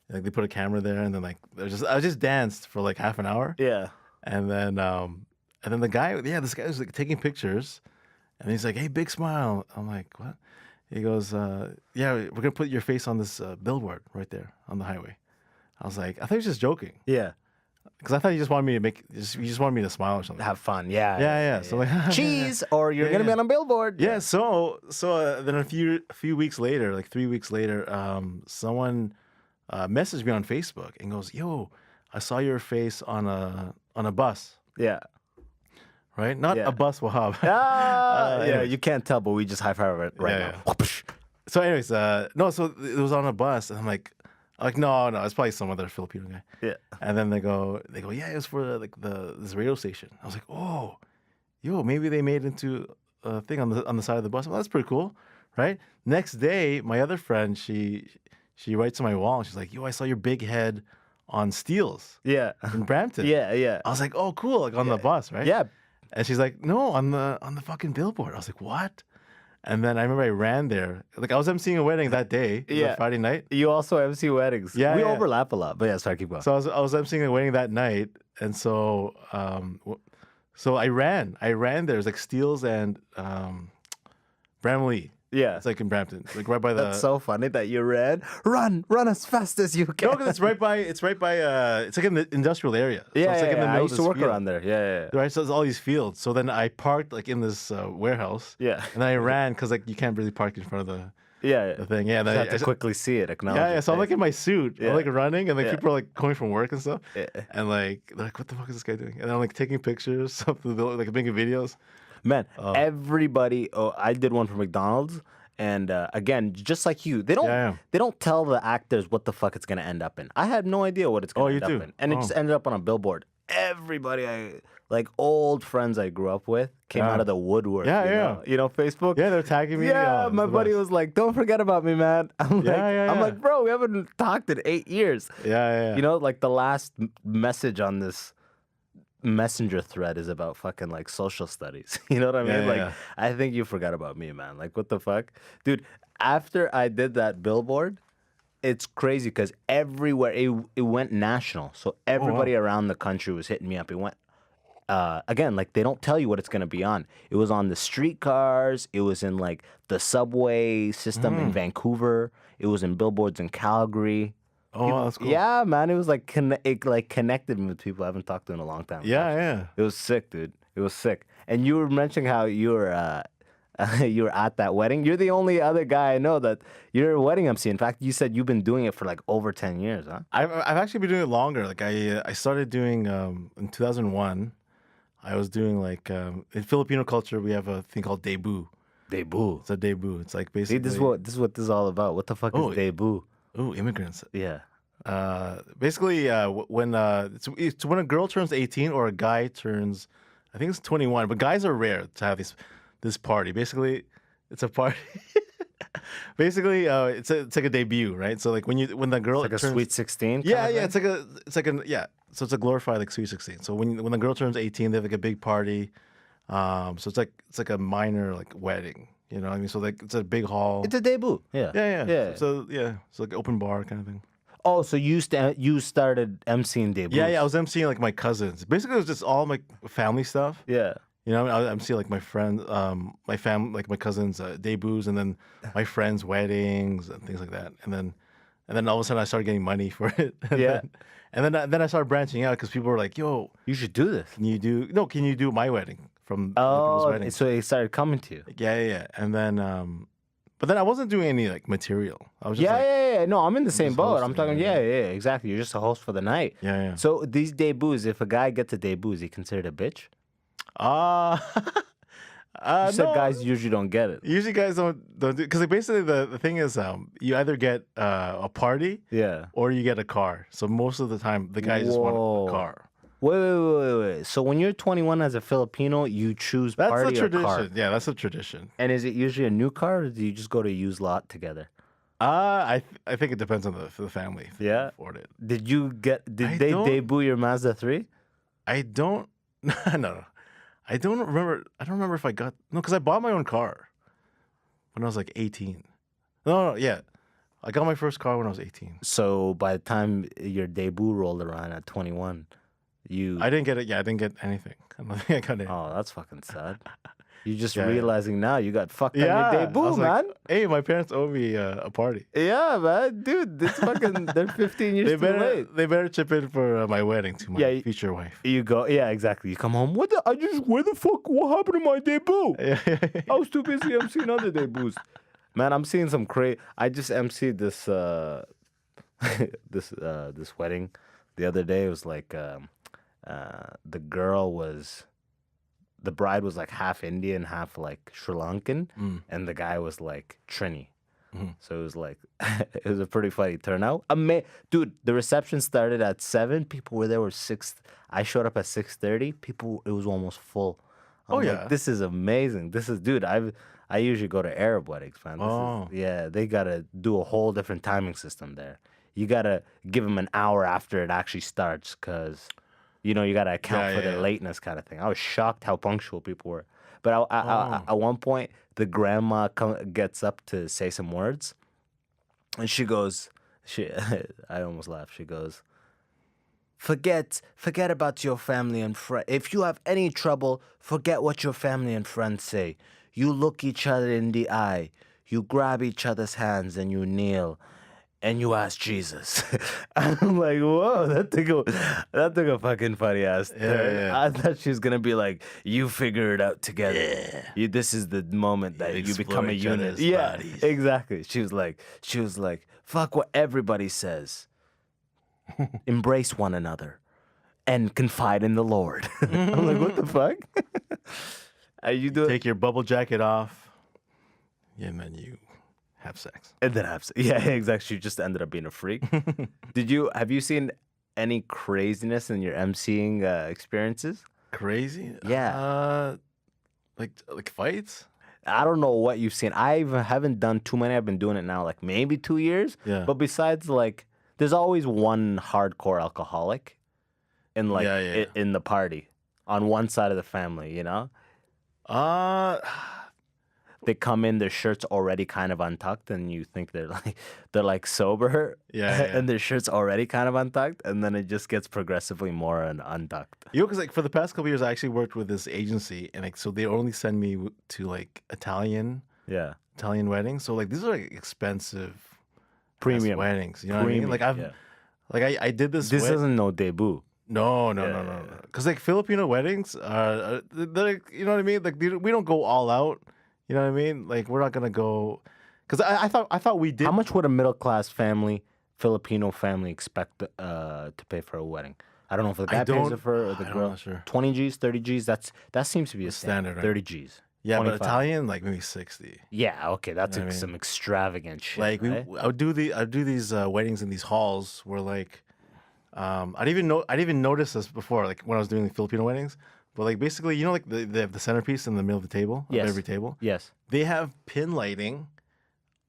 Speaker 2: Like they put a camera there, and then like I just danced for like half an hour,
Speaker 1: Yeah.
Speaker 2: and then the guy, this guy was like taking pictures, and he's like, "Hey, big smile." I'm like, "What?" He goes, "Yeah, we're gonna put your face on this billboard right there on the highway." I was like, I thought he was just joking,
Speaker 1: Yeah.
Speaker 2: because I thought he just wanted me to you just wanted me to smile or something.
Speaker 1: Have fun. Yeah.
Speaker 2: Yeah. So like,
Speaker 1: Cheese, or you're
Speaker 2: Yeah,
Speaker 1: gonna be
Speaker 2: yeah.
Speaker 1: on a billboard.
Speaker 2: Yeah, so then a few weeks later, like 3 weeks later, someone messaged me on Facebook and goes, "Yo, I saw your face on a bus,
Speaker 1: Yeah.
Speaker 2: right? Not
Speaker 1: Yeah.
Speaker 2: Abbas Wahab."
Speaker 1: Yeah.
Speaker 2: anyways.
Speaker 1: You can't tell, but we just high five it right
Speaker 2: Yeah,
Speaker 1: now.
Speaker 2: So, anyways, no, so it was on a bus, and I'm like, no, it's probably some other Filipino guy.
Speaker 1: Yeah.
Speaker 2: And then they go, yeah, it was for like this radio station. I was like, oh, yo, maybe they made it into a thing on the side of the bus. Well, that's pretty cool, right? Next day, my other friend, she writes on my wall, and she's like, yo, I saw your big head on Steeles
Speaker 1: Yeah.
Speaker 2: in Brampton.
Speaker 1: Yeah.
Speaker 2: I was like, oh, cool, like on the bus, right?
Speaker 1: Yeah.
Speaker 2: And she's like, no, on the fucking billboard. I was like, what? And then I remember I ran there. Like I was emceeing a wedding that day, it was a Friday night.
Speaker 1: You also MC weddings.
Speaker 2: Yeah,
Speaker 1: We
Speaker 2: yeah.
Speaker 1: overlap a lot, but yeah, sorry, keep going.
Speaker 2: So I was emceeing a wedding that night, and so so I ran there. It was like Steeles and Bramley.
Speaker 1: Yeah.
Speaker 2: It's like in Brampton, like right by the.
Speaker 1: That's so funny that you ran. Run as fast as you can.
Speaker 2: No, because it's right by. It's like in the industrial area. So
Speaker 1: Yeah,
Speaker 2: it's like in the
Speaker 1: I
Speaker 2: middle
Speaker 1: used
Speaker 2: of
Speaker 1: to
Speaker 2: this
Speaker 1: work
Speaker 2: field.
Speaker 1: around there. Yeah.
Speaker 2: Right, so it's all these fields. So then I parked like in this warehouse.
Speaker 1: Yeah.
Speaker 2: And then I ran because like you can't really park in front of
Speaker 1: Yeah.
Speaker 2: the thing. Yeah. And
Speaker 1: You
Speaker 2: then
Speaker 1: have to quickly see it, acknowledge
Speaker 2: Yeah.
Speaker 1: it.
Speaker 2: So I'm like in my suit.
Speaker 1: Yeah.
Speaker 2: I'm like running, and like
Speaker 1: Yeah.
Speaker 2: people are like coming from work and stuff.
Speaker 1: Yeah.
Speaker 2: And like they're like, what the fuck is this guy doing? And then I'm like taking pictures of like making videos.
Speaker 1: Man, everybody. Oh, I did one for McDonald's, and again, just like you, they don't tell the actors what the fuck it's gonna end up in. I had no idea what it's gonna end up in, and it just ended up on a billboard. Everybody, like old friends I grew up with, came out of the woodwork.
Speaker 2: Yeah.
Speaker 1: You know, Facebook.
Speaker 2: Yeah, they're tagging me.
Speaker 1: Yeah, my buddy was like, "Don't forget about me, man." I'm
Speaker 2: Yeah.
Speaker 1: like, bro, we haven't talked in 8 years.
Speaker 2: Yeah.
Speaker 1: You know, like the last message on this messenger thread is about fucking like social studies. You know what I mean?
Speaker 2: Yeah.
Speaker 1: I think you forgot about me, man. Like, what the fuck? Dude, after I did that billboard, it's crazy because everywhere it went national. So everybody around the country was hitting me up. It went again, like they don't tell you what it's gonna be on. It was on the streetcars. It was in like the subway system in Vancouver. It was in billboards in Calgary.
Speaker 2: Oh, that's cool.
Speaker 1: Yeah, man. It was like it like connected me with people I haven't talked to in a long time.
Speaker 2: Yeah.
Speaker 1: It was sick, dude. It was sick. And you were mentioning how you were you were at that wedding. You're the only other guy I know that you're a wedding MC. In fact, you said you've been doing it for like over 10 years, huh?
Speaker 2: I've actually been doing it longer. Like I started doing in 2001. I was doing like in Filipino culture we have a thing called Dayboo.
Speaker 1: Dayboo.
Speaker 2: It's a Dayboo. It's like
Speaker 1: See,
Speaker 2: basically
Speaker 1: this is what this is all about. What the fuck is Dayboo?
Speaker 2: Oh, immigrants.
Speaker 1: Yeah.
Speaker 2: Basically, when it's when a girl turns 18 or a guy turns, I think it's 21. But guys are rare to have this party. Basically, it's a party. Basically, it's like a debut, right? So like when the girl
Speaker 1: It's like
Speaker 2: turns,
Speaker 1: a sweet 16.
Speaker 2: yeah, it's like a. So it's a glorified like sweet 16. So when the girl turns 18, they have like a big party. So it's like a minor like wedding. You know what I mean? So like it's a big hall.
Speaker 1: It's a debut. Yeah.
Speaker 2: Yeah. So it's like open bar kind of thing.
Speaker 1: Oh, so you started emceeing debuts?
Speaker 2: Yeah. I was emceeing like my cousins. Basically, it was just all my family stuff.
Speaker 1: Yeah.
Speaker 2: You know, I emcee like my friends, my family, like my cousins' debuts, and then my friends' weddings and things like that. And then all of a sudden, I started getting money for it.
Speaker 1: Yeah.
Speaker 2: And then I started branching out because people were like, "Yo,
Speaker 1: You should do this.
Speaker 2: can you do my wedding from other people's
Speaker 1: Oh,
Speaker 2: weddings?"
Speaker 1: so it started coming to you.
Speaker 2: Yeah. And then, but then I wasn't doing any like material. I was just
Speaker 1: Yeah. No, I'm in the same
Speaker 2: just
Speaker 1: boat. I'm
Speaker 2: hosting,
Speaker 1: talking.
Speaker 2: yeah.
Speaker 1: Yeah. Exactly. You're just a host for the night.
Speaker 2: Yeah.
Speaker 1: So these debuts, if a guy gets a debut, is he considered a bitch? You said
Speaker 2: no.
Speaker 1: guys usually don't get it.
Speaker 2: Usually guys don't do because like basically the thing is you either get a party
Speaker 1: Yeah.
Speaker 2: or you get a car. So most of the time the guys just want
Speaker 1: Whoa.
Speaker 2: a car.
Speaker 1: Wait. So when you're 21 as a Filipino, you choose
Speaker 2: That's
Speaker 1: party
Speaker 2: the
Speaker 1: or
Speaker 2: tradition.
Speaker 1: car.
Speaker 2: Yeah, that's a tradition.
Speaker 1: And is it usually a new car, or do you just go to a used lot together?
Speaker 2: I think it depends on the family. If they can
Speaker 1: Yeah.
Speaker 2: afford it.
Speaker 1: Did
Speaker 2: I
Speaker 1: they
Speaker 2: don't-
Speaker 1: debut your Mazda 3?
Speaker 2: I don't. No. I don't remember. I don't remember if I got because I bought my own car when I was like 18. No, yeah, I got my first car when I was 18.
Speaker 1: So by the time your debut rolled around at 21,
Speaker 2: I didn't get it. Yeah, I didn't get anything. I don't think I got it.
Speaker 1: Oh, that's fucking sad. You just
Speaker 2: Yeah.
Speaker 1: realizing now you got fucked on
Speaker 2: Yeah,
Speaker 1: your
Speaker 2: I
Speaker 1: debut,
Speaker 2: was
Speaker 1: man.
Speaker 2: like, hey, my parents owe me a party.
Speaker 1: Yeah, man, dude, this fucking they're 15 years too late.
Speaker 2: They better chip in for my wedding to my
Speaker 1: Yeah,
Speaker 2: future wife.
Speaker 1: You go, yeah, exactly. You come home. Where the fuck? What happened to my debut? I was too busy emceeing other debuts. Man, I'm seeing some crazy. I just emceed this this wedding the other day. It was like the bride was like half Indian, half like Sri Lankan, and the guy was like Trini. So it was like it was a pretty funny turnout. Dude, the reception started at 7. People were there 6. I showed up at 6:30. It was almost full. I'm like, this is amazing. Dude. I usually go to Arab weddings, man. They gotta do a whole different timing system there. You gotta give them an hour after it actually starts, cause you gotta account for their lateness, kind of thing. I was shocked how punctual people were. But at one point, the grandma gets up to say some words, and she goes, I almost laughed. She goes, forget about your family and friends. If you have any trouble, forget what your family and friends say. You look each other in the eye, you grab each other's hands, and you kneel, and you ask Jesus. I'm like, whoa, that took a fucking funny ass turn.
Speaker 2: Yeah.
Speaker 1: I thought she was gonna be like, you figure it out together.
Speaker 2: Yeah.
Speaker 1: This is the moment that you become a
Speaker 2: each
Speaker 1: unit.
Speaker 2: other's
Speaker 1: Yeah,
Speaker 2: bodies.
Speaker 1: exactly. She was like, fuck what everybody says. Embrace one another and confide in the Lord. I'm like, what the fuck? You do it,
Speaker 2: Take your bubble jacket off. Yeah, and then you have sex.
Speaker 1: and then yeah, exactly. She just ended up being a freak. Have you seen any craziness in your emceeing experiences?
Speaker 2: Crazy?
Speaker 1: Yeah.
Speaker 2: Like fights?
Speaker 1: I don't know what you've seen. I haven't done too many. I've been doing it now like maybe 2 years.
Speaker 2: Yeah.
Speaker 1: But besides, like, there's always one hardcore alcoholic in in the party on one side of the family, they come in, their shirt's already kind of untucked, and you think they're like sober, and their shirt's already kind of untucked, and then it just gets progressively more untucked.
Speaker 2: You know, because like for the past couple years, I actually worked with this agency, and like so they only send me to like Italian weddings. So like these are like expensive,
Speaker 1: Premium
Speaker 2: weddings. You know what I mean? Like I did this.
Speaker 1: This isn't no Dayboo.
Speaker 2: No. Because like Filipino weddings are, they're like, you know what I mean? Like we don't go all out. You know what I mean? Like we're not gonna go. Because I thought we did.
Speaker 1: How much would a middle class family, Filipino family, expect to pay for a wedding? I don't know if the guy pays it for or the girl.
Speaker 2: I'm not sure.
Speaker 1: 20 G's, 30 G's. That seems to be a
Speaker 2: standard,
Speaker 1: standard.
Speaker 2: right?
Speaker 1: 30 G's.
Speaker 2: Yeah,
Speaker 1: 25.
Speaker 2: but Italian like maybe 60.
Speaker 1: Yeah, okay, that's
Speaker 2: You know what I mean?
Speaker 1: some extravagant shit.
Speaker 2: Like
Speaker 1: right?
Speaker 2: I'd do these weddings in these halls where like I didn't even notice this before, like when I was doing the Filipino weddings. But like basically, you know, like they have the centerpiece in the middle of the table, of every table.
Speaker 1: Yes.
Speaker 2: They have pin lighting.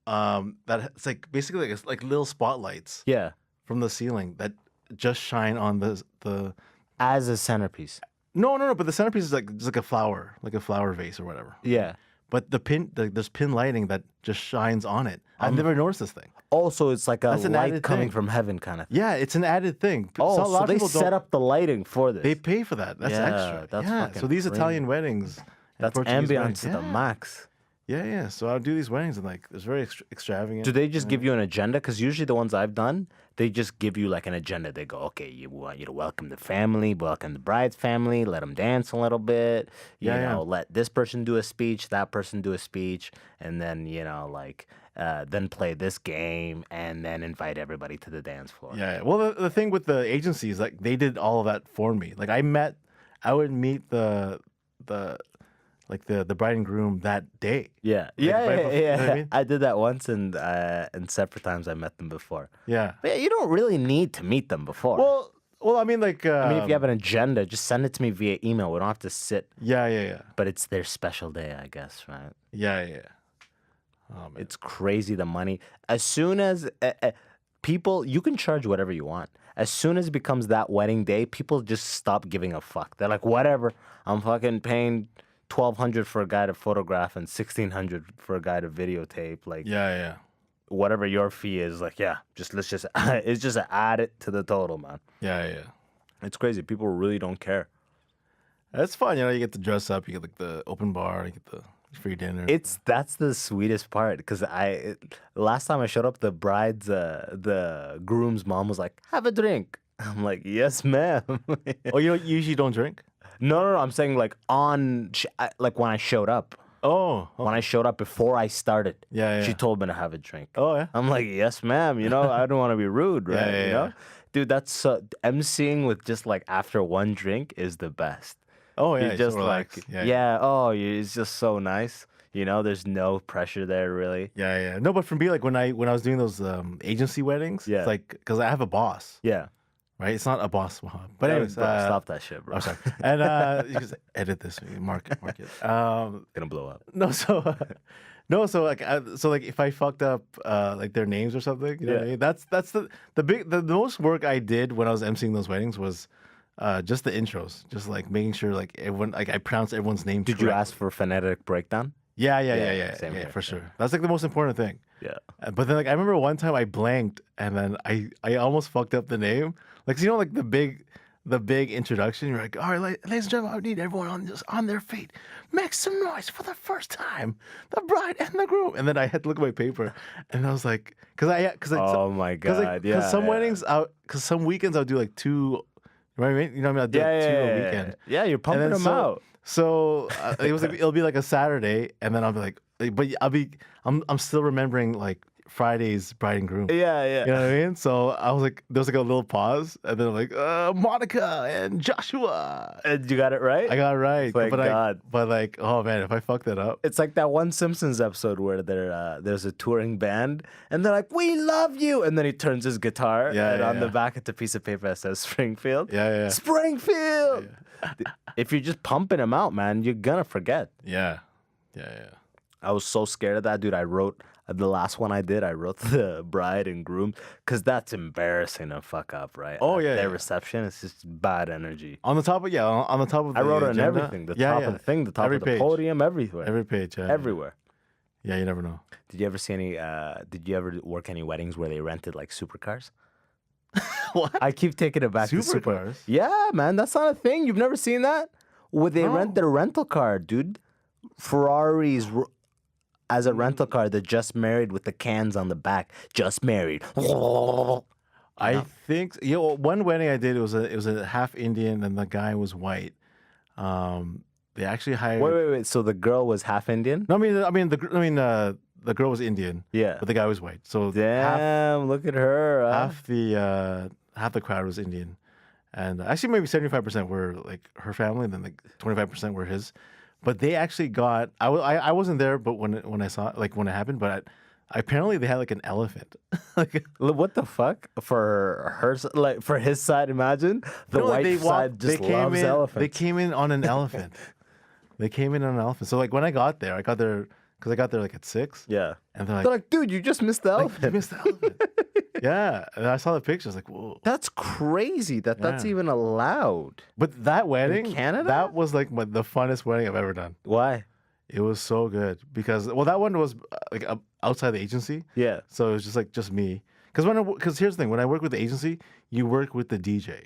Speaker 2: That it's like basically like little spotlights.
Speaker 1: Yeah.
Speaker 2: From the ceiling that just shine on the.
Speaker 1: As a centerpiece.
Speaker 2: No. But the centerpiece is like just like a flower vase or whatever.
Speaker 1: Yeah.
Speaker 2: But there's pin lighting that just shines on it. I've never noticed this thing.
Speaker 1: Also, it's like a
Speaker 2: That's an
Speaker 1: light
Speaker 2: added
Speaker 1: coming
Speaker 2: thing.
Speaker 1: from heaven kind of thing.
Speaker 2: Yeah, it's an added thing.
Speaker 1: Oh,
Speaker 2: a lot
Speaker 1: so
Speaker 2: of
Speaker 1: they
Speaker 2: people
Speaker 1: set up the lighting for this.
Speaker 2: They pay for that. That's extra.
Speaker 1: That's
Speaker 2: yeah.
Speaker 1: fucking
Speaker 2: So these
Speaker 1: premium.
Speaker 2: Italian weddings, and
Speaker 1: That's
Speaker 2: Portuguese
Speaker 1: ambiance
Speaker 2: weddings,
Speaker 1: to the max.
Speaker 2: Yeah. So I'll do these weddings and like it's very extravagant.
Speaker 1: Do they just give you an agenda? Because usually the ones I've done, they just give you like an agenda. They go, okay, you want you to welcome the family, welcome the bride's family, let them dance a little bit. You know, let this person do a speech, that person do a speech, and then like then play this game, and then invite everybody to the dance floor.
Speaker 2: Yeah. Well, the thing with the agencies, like they did all of that for me. Like I would meet the bride and groom that day.
Speaker 1: Yeah.
Speaker 2: Like,
Speaker 1: Yeah.
Speaker 2: right before- you know what I mean?
Speaker 1: I did that once, and separate times I met them before.
Speaker 2: Yeah.
Speaker 1: But yeah, you don't really need to meet them before.
Speaker 2: Well, I mean, like,
Speaker 1: I mean, if you have an agenda, just send it to me via email. We don't have to sit.
Speaker 2: yeah.
Speaker 1: But it's their special day, I guess, right?
Speaker 2: Yeah. Oh, man.
Speaker 1: It's crazy the money. As soon as people, you can charge whatever you want. As soon as it becomes that wedding day, people just stop giving a fuck. They're like, whatever. I'm fucking paying $1,200 for a guy to photograph and $1,600 for a guy to videotape. Like,
Speaker 2: Yeah.
Speaker 1: whatever your fee is, like, yeah, let's just it's just add it to the total, man.
Speaker 2: Yeah.
Speaker 1: It's crazy. People really don't care.
Speaker 2: That's fun. You know, you get to dress up. You get like the open bar. You get the free dinner.
Speaker 1: That's the sweetest part because last time I showed up, the groom's mom was like, "Have a drink." I'm like, "Yes, ma'am."
Speaker 2: Oh, you usually don't drink?
Speaker 1: No. I'm saying like like when I showed up.
Speaker 2: Oh.
Speaker 1: When I showed up before I started,
Speaker 2: Yeah.
Speaker 1: she told me to have a drink.
Speaker 2: Oh, yeah.
Speaker 1: I'm like, "Yes, ma'am." You know, I don't want to be rude, right?
Speaker 2: Yeah.
Speaker 1: You know, dude, that's emceeing with just like after one drink is the best.
Speaker 2: Oh, yeah.
Speaker 1: You just
Speaker 2: relax.
Speaker 1: like,
Speaker 2: Yeah.
Speaker 1: it's just so nice. You know, there's no pressure there really.
Speaker 2: Yeah. No, but for me, like when I was doing those agency weddings,
Speaker 1: Yeah.
Speaker 2: it's like because I have a boss,
Speaker 1: Yeah.
Speaker 2: right? It's not Abbas Wahab. But anyways,
Speaker 1: Bro, stop that shit, bro.
Speaker 2: I'm sorry. And you just edit this, mark it.
Speaker 1: Gonna blow up.
Speaker 2: So like if I fucked up like their names or something, you know what I mean? That's the most work I did when I was emceeing those weddings was just the intros, just like making sure like everyone, like I pronounced everyone's name.
Speaker 1: Did you ask for phonetic breakdown?
Speaker 2: Yeah.
Speaker 1: Same here,
Speaker 2: For sure. That's like the most important thing.
Speaker 1: Yeah.
Speaker 2: But then like I remember one time I blanked and then I almost fucked up the name. Like you know like the big introduction. You're like, all right, ladies and gentlemen, I need everyone on their feet. Make some noise for the first time. The bride and the groom. And then I had to look at my paper, and I was like,
Speaker 1: Oh my god!
Speaker 2: Because some weddings, because some weekends I'll do like two. You know what I mean? I'll do like two a weekend.
Speaker 1: Yeah, you're pumping them out.
Speaker 2: So it was like it'll be like a Saturday, and then I'll be like, but I'm still remembering like Friday's bride and groom.
Speaker 1: Yeah.
Speaker 2: You know what I mean? So I was like, there was like a little pause, and then like Monica and Joshua.
Speaker 1: And you got it right.
Speaker 2: I got it right.
Speaker 1: Thank God.
Speaker 2: But like, oh man, if I fuck that up.
Speaker 1: It's like that one Simpsons episode where there's a touring band, and they're like, "We love you," and then he turns his guitar, and on the back it's a piece of paper that says Springfield.
Speaker 2: Yeah.
Speaker 1: Springfield. If you're just pumping them out, man, you're gonna forget.
Speaker 2: Yeah.
Speaker 1: I was so scared of that, dude. I wrote the last one I did. I wrote the bride and groom because that's embarrassing to fuck up, right?
Speaker 2: Oh, yeah,
Speaker 1: Their
Speaker 2: yeah.
Speaker 1: reception is just bad energy.
Speaker 2: On the top of on the top of the
Speaker 1: I wrote it on
Speaker 2: agenda.
Speaker 1: everything. The top of the thing, the top
Speaker 2: Every
Speaker 1: of the
Speaker 2: page.
Speaker 1: podium, everywhere.
Speaker 2: Every page. Yeah.
Speaker 1: Everywhere.
Speaker 2: Yeah, you never know.
Speaker 1: Did you ever see any? Did you ever work any weddings where they rented like supercars?
Speaker 2: What?
Speaker 1: I keep taking it back to
Speaker 2: Supercars?
Speaker 1: Yeah, man, that's not a thing. You've never seen that? Where they rent their rental car, dude. Ferraris as a rental car. They're just married with the cans on the back. Just married.
Speaker 2: I think one wedding I did, it was a half Indian and the guy was white. They actually hired.
Speaker 1: Wait. So the girl was half Indian?
Speaker 2: No, the girl was Indian.
Speaker 1: Yeah.
Speaker 2: But the guy was white. So
Speaker 1: Damn, look at her.
Speaker 2: half the crowd was Indian, and actually maybe 75% were like her family, and then like 25% were his. But they actually got. I wasn't there, but when I saw when it happened, but. Apparently they had like an elephant.
Speaker 1: What the fuck for her? Like for his side, imagine the white side just loves elephants.
Speaker 2: They came in on an elephant. So like when I got there because I got there like at 6.
Speaker 1: Yeah,
Speaker 2: and they're
Speaker 1: like, dude, you just missed the elephant.
Speaker 2: You missed the elephant. Yeah, and I saw the pictures. Like, whoa,
Speaker 1: that's crazy. That's even allowed.
Speaker 2: But that wedding,
Speaker 1: in Canada,
Speaker 2: that was like the funnest wedding I've ever done.
Speaker 1: Why?
Speaker 2: It was so good because that one was like outside the agency.
Speaker 1: Yeah.
Speaker 2: So it was just me. Because here's the thing: when I work with the agency, you work with the DJ.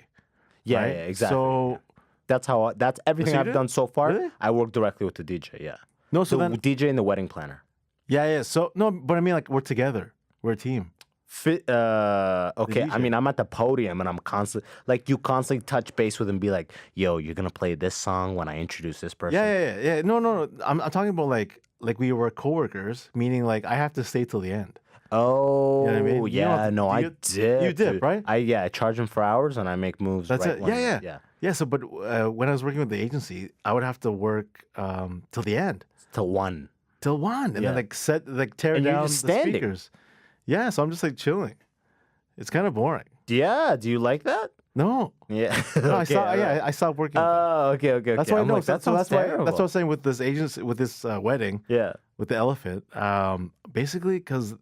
Speaker 1: Yeah,
Speaker 2: right?
Speaker 1: yeah, exactly.
Speaker 2: So
Speaker 1: that's everything I've done so far.
Speaker 2: Really?
Speaker 1: I work directly with the DJ. Yeah.
Speaker 2: No, so then
Speaker 1: DJ and the wedding planner.
Speaker 2: Yeah. So no, but I mean like we're together. We're a team.
Speaker 1: Okay. I mean, I'm at the podium and I'm you constantly touch base with him and be like, yo, you're going to play this song when I introduce this person.
Speaker 2: Yeah. No. I'm talking about like we were coworkers, meaning like I have to stay till the end.
Speaker 1: Oh,
Speaker 2: you know what I mean?
Speaker 1: Yeah. I did.
Speaker 2: You did, right?
Speaker 1: I charge him for hours and I make moves.
Speaker 2: That's
Speaker 1: right
Speaker 2: it. Yeah. Yeah. So, but when I was working with the agency, I would have to work till the end.
Speaker 1: Till 1.
Speaker 2: And then tear down the speakers. Yeah, so I'm just like chilling. It's kind of boring.
Speaker 1: Yeah, do you like that?
Speaker 2: No.
Speaker 1: Yeah.
Speaker 2: No, I stopped working.
Speaker 1: Oh, okay.
Speaker 2: That's why I know.
Speaker 1: Like, that's why
Speaker 2: I was saying with this agency, with this wedding.
Speaker 1: Yeah.
Speaker 2: With the elephant, basically because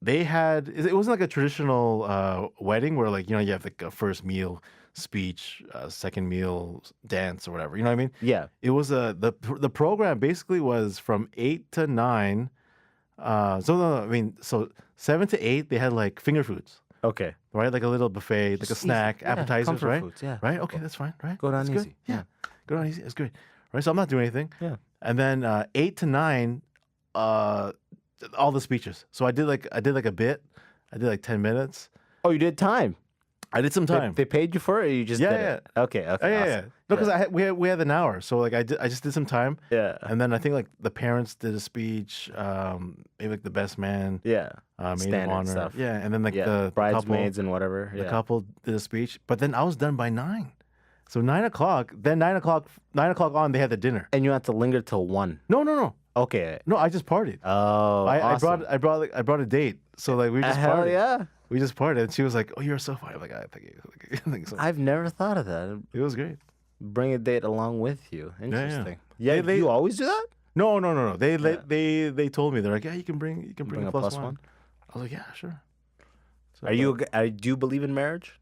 Speaker 2: they had it wasn't like a traditional wedding where like you have like a first meal speech, second meal dance or whatever. You know what I mean?
Speaker 1: Yeah.
Speaker 2: It was the program basically was from 8 to 9. So 7 to 8 they had like finger foods.
Speaker 1: Okay.
Speaker 2: Right, like a little buffet, like a snack, appetizers, right?
Speaker 1: Foods, yeah.
Speaker 2: Right. Okay, that's fine. Right.
Speaker 1: Go down
Speaker 2: that's
Speaker 1: easy.
Speaker 2: Good. Yeah. Go down easy. It's good. Right. So I'm not doing anything.
Speaker 1: Yeah.
Speaker 2: And then 8 to 9, all the speeches. So I did like a bit. I did like 10 minutes.
Speaker 1: Oh, you did time.
Speaker 2: I did some time.
Speaker 1: They paid you for it, or you just did it? Okay.
Speaker 2: Yeah.
Speaker 1: Awesome.
Speaker 2: No, because we had an hour, so like I just did some time.
Speaker 1: Yeah.
Speaker 2: And then I think like the parents did a speech, maybe like the best man.
Speaker 1: Yeah.
Speaker 2: Maid of honor.
Speaker 1: Stuff.
Speaker 2: Yeah, and then like the
Speaker 1: bridesmaids
Speaker 2: couple,
Speaker 1: and whatever.
Speaker 2: The couple did a speech, but then I was done by 9. So 9 o'clock. Then 9 o'clock on, they had the dinner.
Speaker 1: And you had to linger till 1.
Speaker 2: No.
Speaker 1: Okay.
Speaker 2: No, I just partied.
Speaker 1: Oh, awesome.
Speaker 2: I brought a date. So like we just partied.
Speaker 1: Hell yeah.
Speaker 2: We just partied. And she was like, "Oh, you're so funny." I'm like, I think so.
Speaker 1: I've never thought of that.
Speaker 2: It was great.
Speaker 1: Bring a date along with you. Interesting.
Speaker 2: Yeah.
Speaker 1: You always do that?
Speaker 2: No. They told me, they're like, yeah, you can bring a plus one. I was like, yeah, sure. So,
Speaker 1: do you believe in marriage?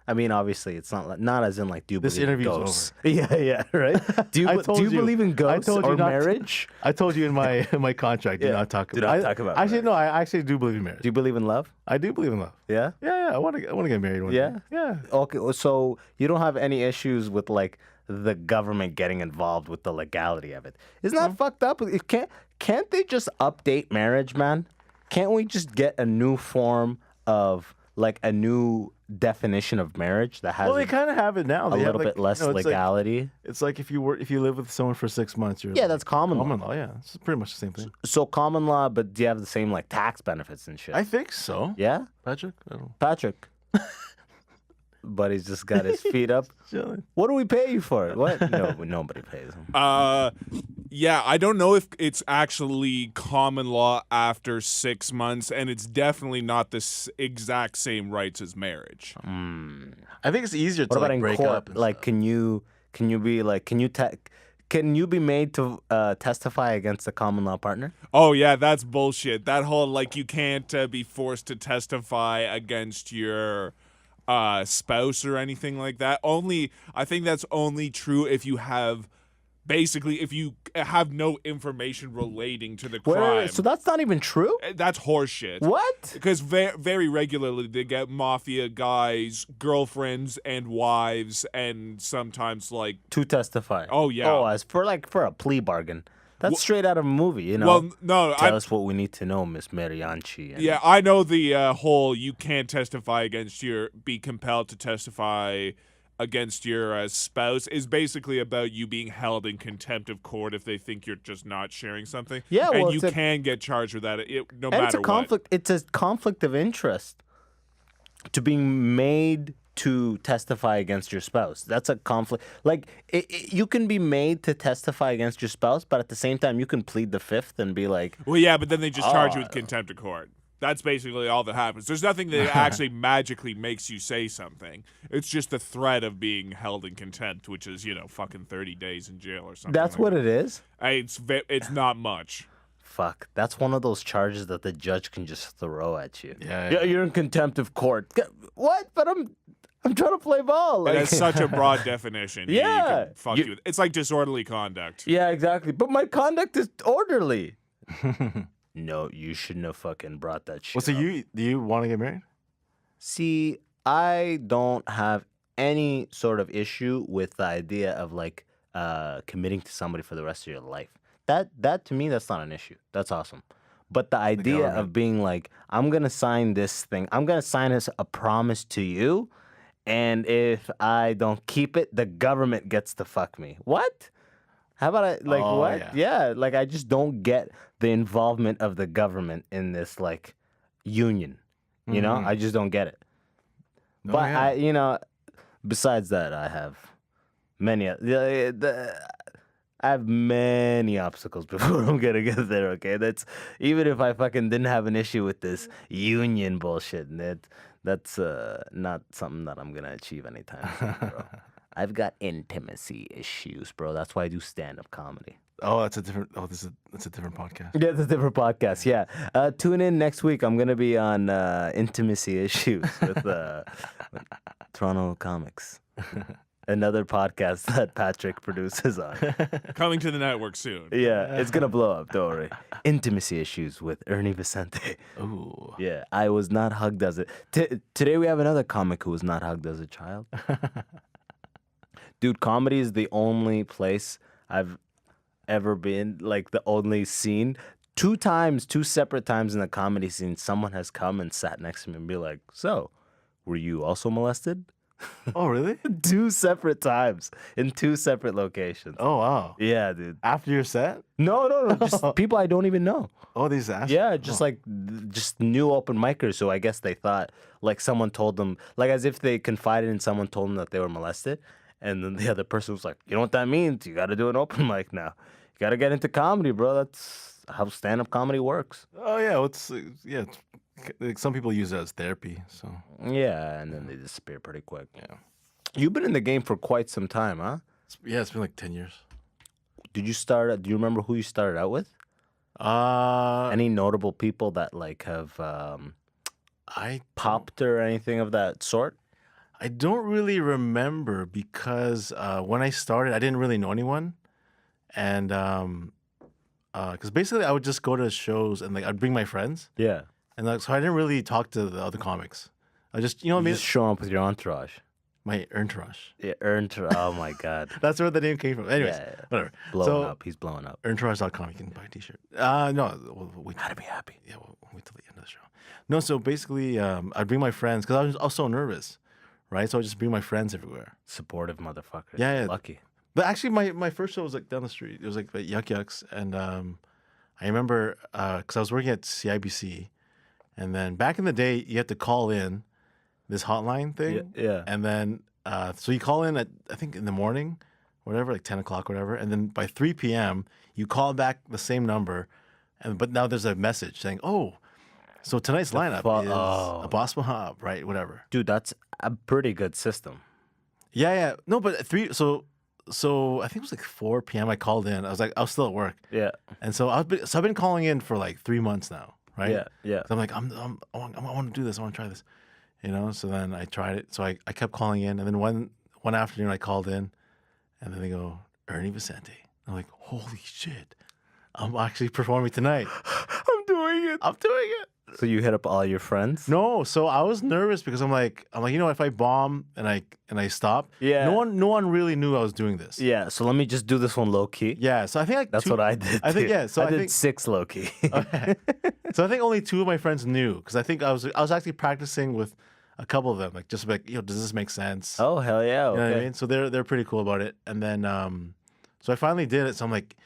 Speaker 1: I mean, obviously, it's not as in like, do you
Speaker 2: this
Speaker 1: believe in
Speaker 2: interview's
Speaker 1: ghosts?
Speaker 2: over.
Speaker 1: Yeah, right. Do you believe in ghosts or marriage?
Speaker 2: I told you in my contract, do not talk about. Actually, no, I actually do believe in marriage.
Speaker 1: Do you believe in love?
Speaker 2: I do believe in love.
Speaker 1: Yeah.
Speaker 2: Yeah. I want to get married one day. Yeah.
Speaker 1: Okay, so you don't have any issues with like the government getting involved with the legality of it? Isn't that fucked up? Can't they just update marriage, man? Can't we just get a new form of like a new definition of marriage that has
Speaker 2: they kind of have it now.
Speaker 1: A little bit less legality.
Speaker 2: It's like if you live with someone for 6 months, you're
Speaker 1: that's common law.
Speaker 2: Common law, yeah, it's pretty much the same thing.
Speaker 1: So common law, but do you have the same like tax benefits and shit?
Speaker 2: I think so.
Speaker 1: Yeah,
Speaker 2: Patrick. I don't know.
Speaker 1: Patrick. But he's just got his feet up. What do we pay you for it? What? No, nobody pays him.
Speaker 3: Yeah, I don't know if it's actually common law after 6 months, and it's definitely not the exact same rights as marriage.
Speaker 2: I think it's easier to
Speaker 1: about in
Speaker 2: break
Speaker 1: court?
Speaker 2: up.
Speaker 1: Like, can you be made to testify against a common law partner?
Speaker 3: Oh yeah, that's bullshit. That whole like you can't be forced to testify against your spouse or anything like that. I think that's only true if you have basically, if you have no information relating to the crime,
Speaker 1: So that's not even true?
Speaker 3: that's horseshit.
Speaker 1: What?
Speaker 3: Because very regularly they get mafia guys, girlfriends, and wives, and sometimes like
Speaker 1: To testify.
Speaker 3: Oh, yeah.
Speaker 1: Oh, as for a plea bargain. That's straight out of a movie, you know.
Speaker 3: well, no,
Speaker 1: Tell us what we need to know, Miss Marianchi. And
Speaker 3: yeah, I know the whole you can't be compelled to testify against your spouse is basically about you being held in contempt of court if they think you're just not sharing something.
Speaker 1: Yeah, well,
Speaker 3: and you
Speaker 1: it's
Speaker 3: can get charged with that no
Speaker 1: and
Speaker 3: matter
Speaker 1: it's a conflict.
Speaker 3: what.
Speaker 1: It's a conflict of interest to being made to testify against your spouse. That's a conflict. Like you can be made to testify against your spouse, but at the same time, you can plead the fifth and be like,
Speaker 3: Well, yeah, but then they just charge you with contempt of court. That's basically all that happens. There's nothing that actually magically makes you say something. It's just the threat of being held in contempt, which is, fucking 30 days in jail or something.
Speaker 1: "That's what it is."
Speaker 3: It's not much.
Speaker 1: Fuck, that's one of those charges that the judge can just throw at you.
Speaker 2: Yeah.
Speaker 1: You're in contempt of court. What? But I'm trying to play ball.
Speaker 3: It has such a broad definition. You
Speaker 1: Yeah.
Speaker 3: can fuck you. It's like disorderly conduct.
Speaker 1: Yeah, exactly. But my conduct is orderly. No, you shouldn't have fucking brought that shit.
Speaker 2: Well, so do you want to get married?
Speaker 1: See, I don't have any sort of issue with the idea of committing to somebody for the rest of your life. That to me, that's not an issue. That's awesome. But the idea of being like, I'm gonna sign this thing. I'm gonna sign as a promise to you, and if I don't keep it, the government gets to fuck me. What? How about what? Yeah, I just don't get the involvement of the government in this union. You know, I just don't get it. But besides that, I have many. I have many obstacles before I'm gonna get there. Okay, that's even if I fucking didn't have an issue with this union bullshit. That's not something that I'm gonna achieve anytime soon, bro. I've got intimacy issues, bro. That's why I do stand-up comedy.
Speaker 2: Oh, that's a different. Oh, that's a different podcast.
Speaker 1: Yeah, it's a different podcast. Yeah, tune in next week. I'm gonna be on intimacy issues with Toronto Comics, another podcast that Patrick produces on.
Speaker 3: Coming to the network soon.
Speaker 1: Yeah, it's gonna blow up. Don't worry. Intimacy issues with Ernie Vicente.
Speaker 2: Ooh.
Speaker 1: Yeah, I was not hugged as a. Today we have another comic who was not hugged as a child. Dude, comedy is the only place I've ever been, the only scene. Two separate times in the comedy scene, someone has come and sat next to me and be like, "So, were you also molested?"
Speaker 2: Oh, really?
Speaker 1: 2 separate times in 2 separate locations.
Speaker 2: Oh, wow.
Speaker 1: Yeah, dude.
Speaker 2: After your set?
Speaker 1: No, just people I don't even know.
Speaker 2: Oh, these assholes.
Speaker 1: Yeah, just new open micers. So I guess they thought someone told them, as if they confided in someone told them that they were molested. And then the other person was like, "You know what that means? You got to do an open mic now. You got to get into comedy, bro. That's how stand-up comedy works."
Speaker 2: Oh, yeah. Some people use it as therapy, so.
Speaker 1: Yeah, and then they disappear pretty quick.
Speaker 2: Yeah.
Speaker 1: You've been in the game for quite some time, huh?
Speaker 2: It's been 10 years.
Speaker 1: Do you remember who you started out with? Any notable people that have
Speaker 2: I
Speaker 1: popped or anything of that sort?
Speaker 2: I don't really remember because when I started, I didn't really know anyone, and because basically I would just go to shows and I'd bring my friends,
Speaker 1: Yeah.
Speaker 2: and so I didn't really talk to the other comics. I just
Speaker 1: Just showing up with your entourage.
Speaker 2: my entourage.
Speaker 1: Yeah, oh my God.
Speaker 2: That's where the name came from. Anyways,
Speaker 1: Yeah.
Speaker 2: whatever.
Speaker 1: Blowing up. He's blowing up.
Speaker 2: Entourage.com. You can buy a T-shirt. No, we'll wait.
Speaker 1: How to be happy.
Speaker 2: Yeah, we'll wait till the end of the show. No, so basically, I'd bring my friends because I was so nervous, right? So I just bring my friends everywhere.
Speaker 1: Supportive motherfuckers.
Speaker 2: Yeah.
Speaker 1: Lucky.
Speaker 2: But actually, my first show was down the street. It was at Yuck Yucks, and I remember because I was working at CIBC, and then back in the day, you had to call in this hotline thing.
Speaker 1: Yeah.
Speaker 2: And then so you call in at I think in the morning, whatever, 10 o'clock, whatever, and then by 3 p.m. you call back the same number, but now there's a message saying, "Oh, so tonight's lineup is Abbas Wahab, right? Whatever."
Speaker 1: Dude, that's a pretty good system.
Speaker 2: Yeah. No, but So I think it was 4 p.m. I called in. I was still at work.
Speaker 1: Yeah.
Speaker 2: And so I've been calling in for 3 months now, right?
Speaker 1: Yeah.
Speaker 2: So I'm like, I want to do this. I want to try this, So then I tried it. So I kept calling in, and then one afternoon I called in, and then they go, Ernie Vicente. I'm like, holy shit, I'm actually performing tonight.
Speaker 1: I'm doing it.
Speaker 2: I'm doing it.
Speaker 1: So you hit up all your friends?
Speaker 2: No, so I was nervous because I'm like, if I bomb and I stop,
Speaker 1: Yeah.
Speaker 2: no one really knew I was doing this.
Speaker 1: Yeah. So let me just do this one low key.
Speaker 2: Yeah, so I think like
Speaker 1: That's what I did.
Speaker 2: I think
Speaker 1: too.
Speaker 2: yeah, so I
Speaker 1: did
Speaker 2: think
Speaker 1: 6 low key.
Speaker 2: okay. So I think only 2 of my friends knew because I think I was actually practicing with a couple of them, like just like does this make sense?
Speaker 1: Oh hell yeah! Okay.
Speaker 2: You know what I mean? So they're pretty cool about it. And then so I finally did it. So I'm like,